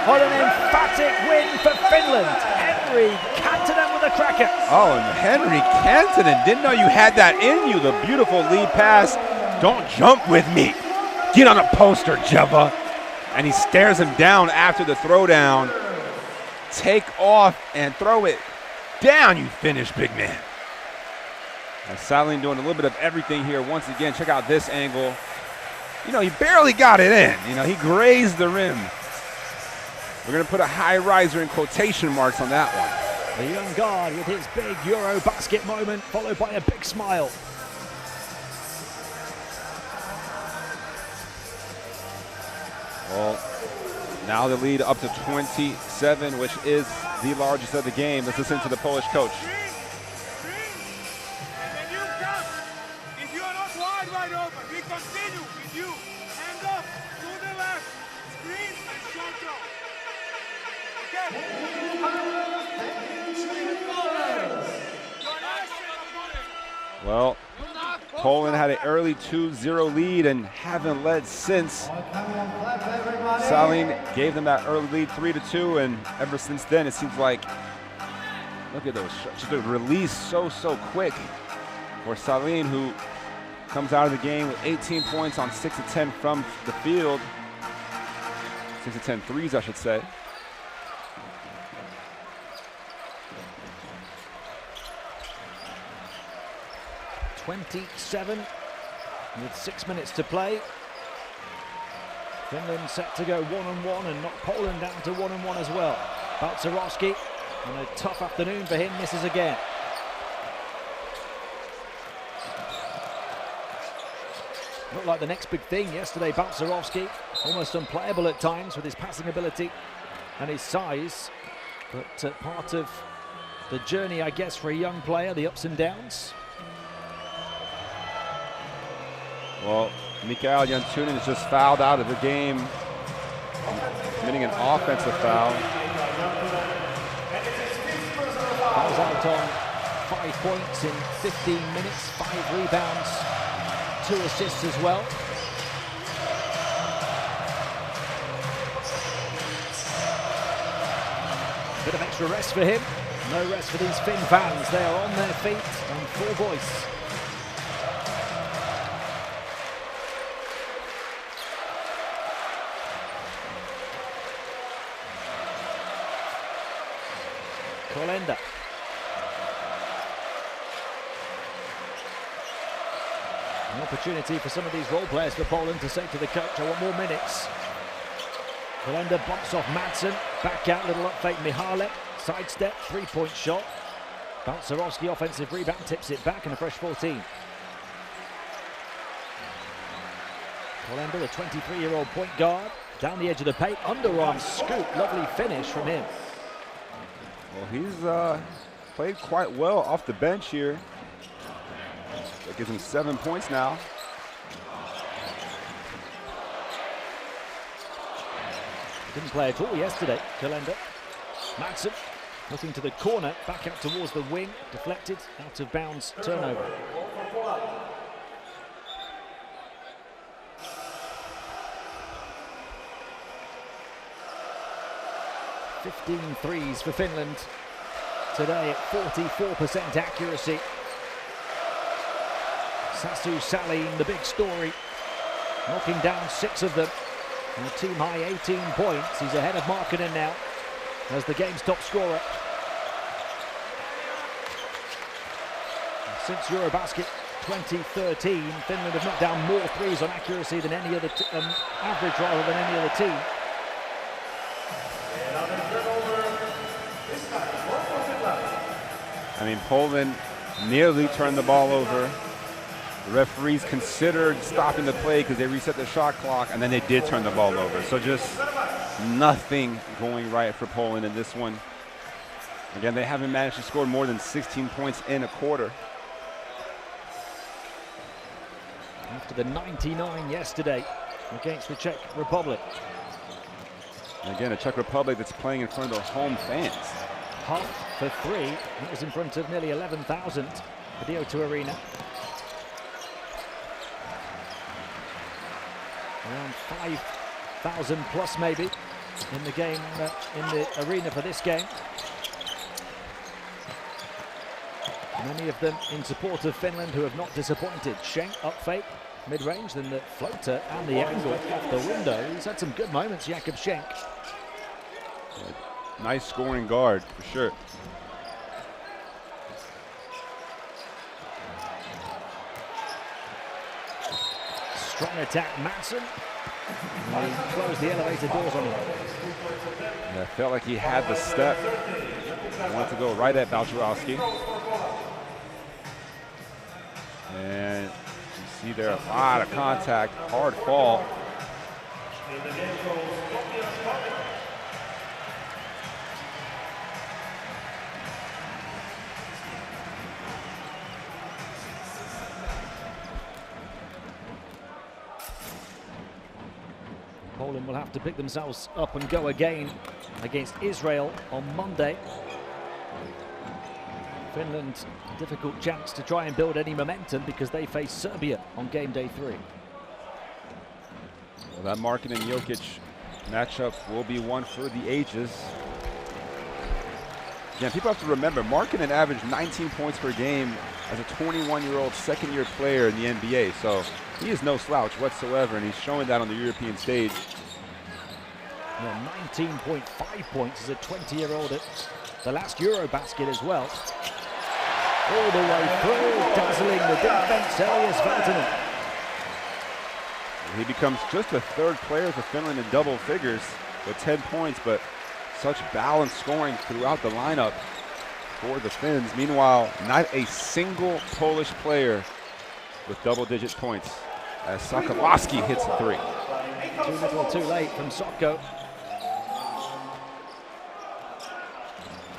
on an emphatic win for Finland. Henry Kantanen with a cracker. Oh, and Henry Kantanen, didn't know you had that in you. The beautiful lead pass. Don't jump with me. Get on a poster, Jeva. And he stares him down after the throwdown. Take off and throw it down, you Finnish big man. And Salin doing a little bit of everything here once again. Check out this angle. You know, he barely got it in. You know, he grazed the rim. We're going to put a high riser in quotation marks on that one. The young guard with his big EuroBasket moment, followed by a big smile. Well, now the lead up to 27, which is the largest of the game. Let's listen to the Polish coach. And then you come. If you are not wide open, we continue with you. Hand off to the left. Screen and shot throw. Okay? Well, Poland had an early 2-0 lead and haven't led since. Salin gave them that early lead 3-2, and ever since then it seems like, look at those shots, just a release so quick for Salin, who comes out of the game with 18 points on 6 of 10 from the field. 6 of 10 threes, I should say. .27 with 6 minutes to play. Finland set to go 1-1 and knock Poland down to 1-1 as well. Balcerowski, and a tough afternoon for him, misses again. Looked like the next big thing yesterday. Balcerowski, almost unplayable at times with his passing ability and his size, but part of the journey, I guess, for a young player, the ups and downs. Well, Mikael Jantunen is just fouled out of the game, committing an offensive foul. Fouls out on 5 points in 15 minutes, 5 rebounds, 2 assists as well. Bit of extra rest for him. No rest for these Finn fans. They are on their feet and full voice. Kolenda. An opportunity for some of these role players for Poland to say to the coach, I want more minutes. Kolenda bumps off Madsen, back out, little up fake Mihalek, sidestep, 3-point shot. Balcerowski offensive rebound, tips it back, and a fresh 14. Polenda, the 23-year-old point guard, down the edge of the paint, underarm scoop, lovely finish from him. Well, he's played quite well off the bench here. That gives him 7 points now. Didn't play at all yesterday, Kalenda. Madsen looking to the corner, back out towards the wing, deflected, out of bounds, turnover. 15 threes for Finland today at 44% accuracy. Sasu Salin, the big story, knocking down 6 of them. And a team high 18 points. He's ahead of Markkanen now as the game's top scorer. Since EuroBasket 2013, Finland have knocked down more threes on accuracy than any other average rather than any other team. I mean, Poland nearly turned the ball over. The referees considered stopping the play because they reset the shot clock, and then they did turn the ball over. So just nothing going right for Poland in this one. Again, they haven't managed to score more than 16 points in a quarter. After the 99 yesterday against the Czech Republic. And again, a Czech Republic that's playing in front of their home fans. Huff for 3. It was in front of nearly 11,000 at the O2 Arena. Around 5,000 plus maybe in the game, in the arena for this game. Many of them in support of Finland who have not disappointed. Schenk up fake, mid-range, then the floater and the angle off the window. He's had some good moments, Jakob Schenk. Nice scoring guard, for sure. Strong attack, Madsen. He closed the elevator doors on him. Yeah, felt like he had the step. Wanted to go right at Balcerowski. And you see there a lot of contact, hard fall. Poland will have to pick themselves up and go again against Israel on Monday. Finland, a difficult chance to try and build any momentum because they face Serbia on game day 3. Well, that Markkanen and Jokic matchup will be one for the ages. Again, people have to remember, Markkanen averaged 19 points per game as a 21-year-old second-year player in the NBA. So he is no slouch whatsoever, and he's showing that on the European stage. Yeah, 19.5 points as a 20-year-old at the last EuroBasket as well. All the way through, dazzling the defense, Elias Valtonen. He becomes just the 3rd player for Finland in double figures with 10 points, but such balanced scoring throughout the lineup for the Finns. Meanwhile, not a single Polish player with double-digit points as Sokolowski hits the 3. Too little, too late from Sokko.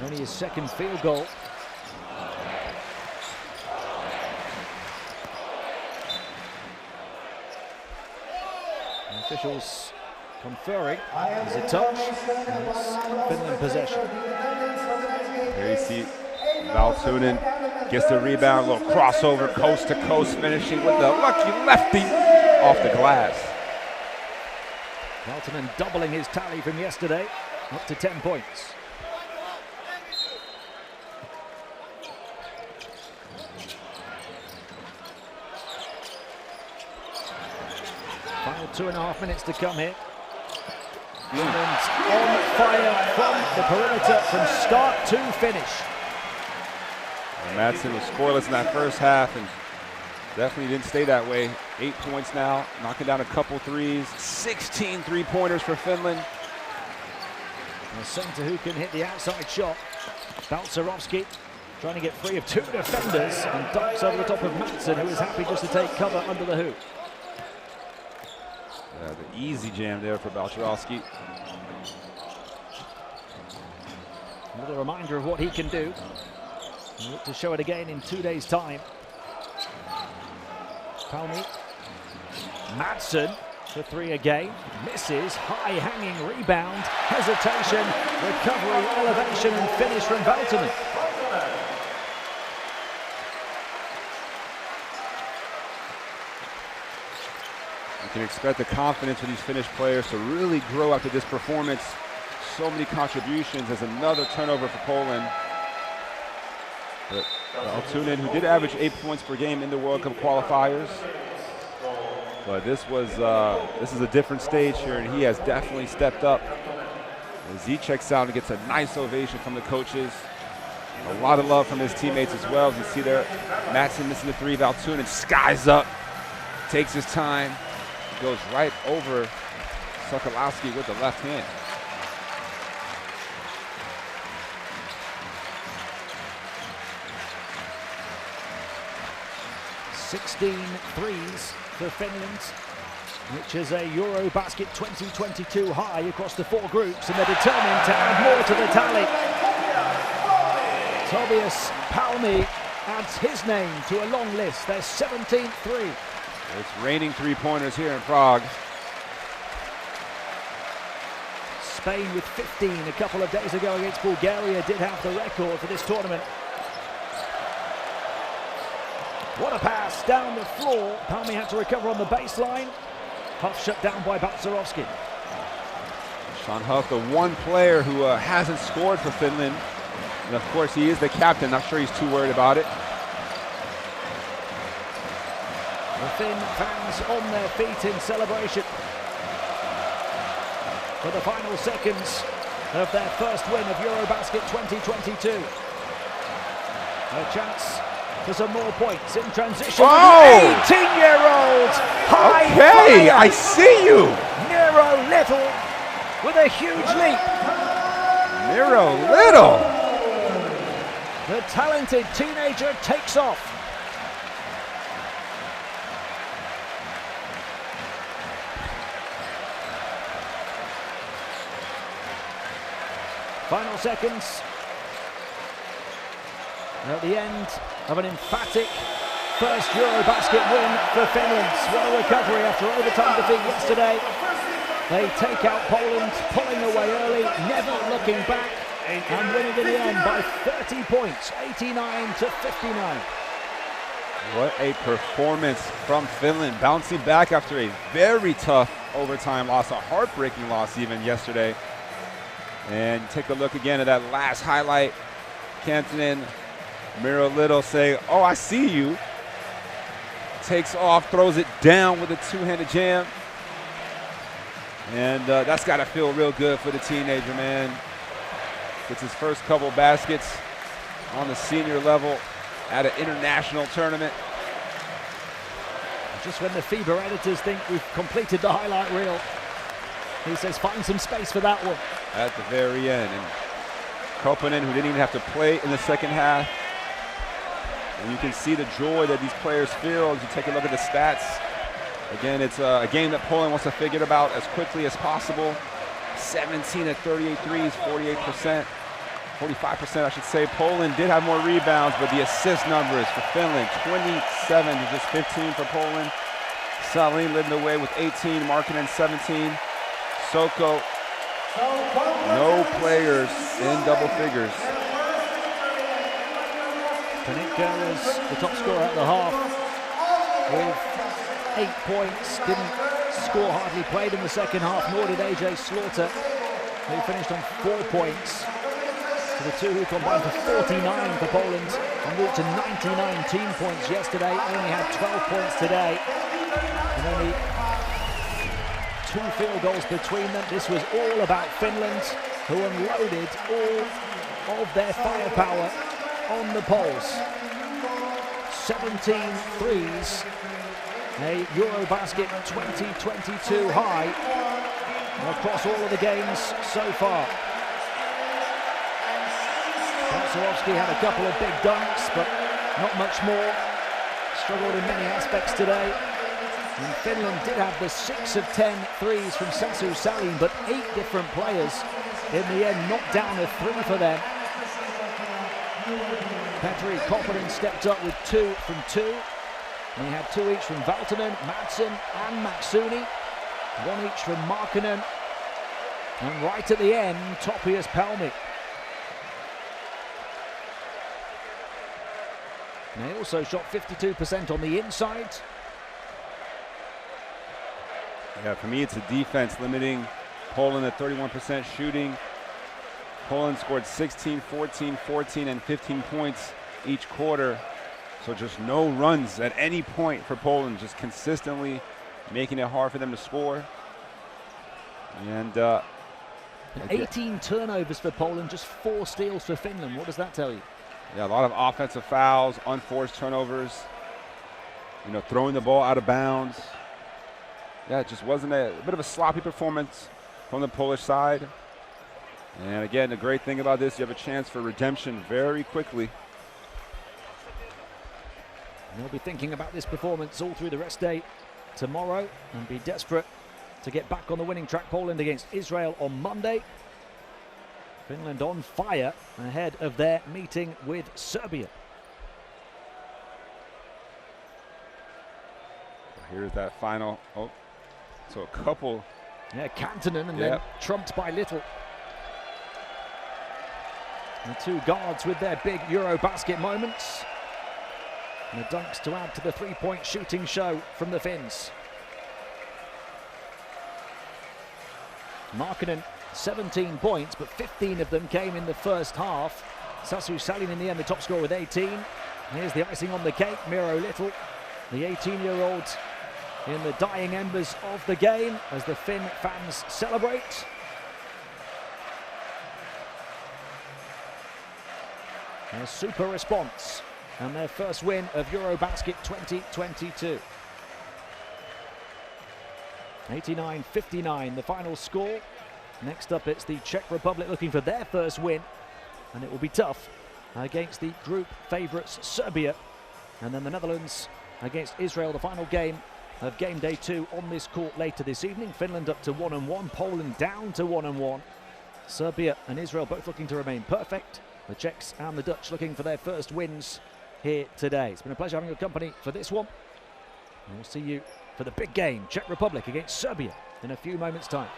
Only his 2nd field goal. The officials conferring. There's a touch. And it's Finland possession. There you see Valtonen gets the rebound, little crossover, coast to coast, finishing with the lucky lefty off the glass. Valtonen doubling his tally from yesterday, up to 10 points. Final 2.5 minutes to come here. Finland on fire from the perimeter from start to finish. And Madsen was scoreless in that first half and definitely didn't stay that way. 8 points now, knocking down a couple threes. 16 three-pointers for Finland. And a center who can hit the outside shot. Balcerowski trying to get free of 2 defenders and dunks over the top of Madsen, who is happy just to take cover under the hoop. The easy jam there for Balcerowski. Another reminder of what he can do. We'll look to show it again in 2 days' time. Palmi. Madsen for three again. Misses. High-hanging rebound. Hesitation. Recovery, elevation, and finish from Valtonen. You can expect the confidence for these Finnish players to really grow after this performance. So many contributions. As another turnover for Poland. But Valtonen, who did average 8 points per game in the World Cup qualifiers. But this is a different stage here, and he has definitely stepped up. As he checks out and gets a nice ovation from the coaches. A lot of love from his teammates as well. As you see there, Madsen missing the three. Valtonen skies up, takes his time, goes right over Sokolowski with the left hand. 16 threes for Finland, which is a EuroBasket 2022 high across the four groups, and they're determined to add more to the tally. Tobias Palmi adds his name to a long list, their 17th three. It's raining three-pointers here in Prague. Spain with 15 a couple of days ago against Bulgaria did have the record for this tournament. What a pass down the floor. Palmi had to recover on the baseline. Huff shut down by Balcerowski. Sean Huff, the one player who hasn't scored for Finland. And of course, he is the captain. Not sure he's too worried about it. The Finn fans on their feet in celebration for the final seconds of their first win of EuroBasket 2022. A chance for some more points in transition. Oh! 18-year-old high Okay, flyer. I see you. Nero Little with a huge leap. Nero Little. The talented teenager takes off. Final seconds at the end of an emphatic first EuroBasket win for Finland. What a recovery after overtime defeat yesterday. They take out Poland, pulling away early, never looking back, and winning in the end by 30 points, 89-59. What a performance from Finland, bouncing back after a very tough overtime loss, a heartbreaking loss even yesterday. And take a look again at that last highlight. Kantonen, Miro Little say, "Oh, I see you." Takes off, throws it down with a two-handed jam. And that's got to feel real good for the teenager, man. Gets his first couple baskets on the senior level at an international tournament. Just when the FIBA editors think we've completed the highlight reel, he says find some space for that one. At the very end. And Koponen, who didn't even have to play in the second half. And you can see the joy that these players feel as you take a look at the stats. Again, it's a game that Poland wants to figure it out as quickly as possible. 17 at 38 threes, 48%, 45% I should say. Poland did have more rebounds, but the assist numbers for Finland, 27 to just 15 for Poland. Salin leading the way with 18, Markkanen 17. Soko, no players in double figures. Panicka was the top scorer at the half with 8 points. Didn't score, hardly played in the second half, nor did AJ Slaughter, who finished on 4 points. So the two who combined for 49 for Poland en route to 99 team points yesterday, only had 12 points today. And only 2 field goals between them. This was all about Finland, who unloaded all of their firepower on the Poles. 17 threes, a EuroBasket 2022 high across all of the games so far. Balcerowski had a couple of big dunks, but not much more. Struggled in many aspects today. And Finland did have the 6 of 10 threes from Sasu Salin, but 8 different players in the end knocked down a 3 for them. Petri Koppinen stepped up with 2 from 2. And he had 2 each from Valtonen, Madsen and Maksuni. 1 each from Markkanen. And right at the end, Topias Pelmi. And they also shot 52% on the inside. Yeah, for me, it's a defense limiting Poland at 31% shooting. Poland scored 16, 14, 14, and 15 points each quarter. So just no runs at any point for Poland, just consistently making it hard for them to score. And 18 turnovers for Poland, just 4 steals for Finland. What does that tell you? Yeah, a lot of offensive fouls, unforced turnovers, you know, throwing the ball out of bounds. Yeah, it just wasn't a bit of a sloppy performance from the Polish side. And again, the great thing about this, you have a chance for redemption very quickly. And they'll be thinking about this performance all through the rest day tomorrow and be desperate to get back on the winning track. Poland against Israel on Monday. Finland on fire ahead of their meeting with Serbia. Here's that final. Oh, so a couple. Yeah, Kantonen and then trumped by Little. The 2 guards with their big EuroBasket moments. And the dunks to add to the 3-point shooting show from the Finns. Markkanen, 17 points, but 15 of them came in the first half. Sasu Salin in the end, the top scorer with 18. Here's the icing on the cake, Miro Little, the 18-year-old in the dying embers of the game as the Finn fans celebrate. A super response and their first win of EuroBasket 2022. 89-59 the final score. Next up it's the Czech Republic looking for their first win, and it will be tough against the group favourites Serbia, and then the Netherlands against Israel, the final game of game day 2 on this court later this evening. Finland up to 1-1, Poland down to 1-1. Serbia and Israel both looking to remain perfect. The Czechs and the Dutch looking for their first wins here today. It's been a pleasure having your company for this one. And we'll see you for the big game, Czech Republic against Serbia, in a few moments' time.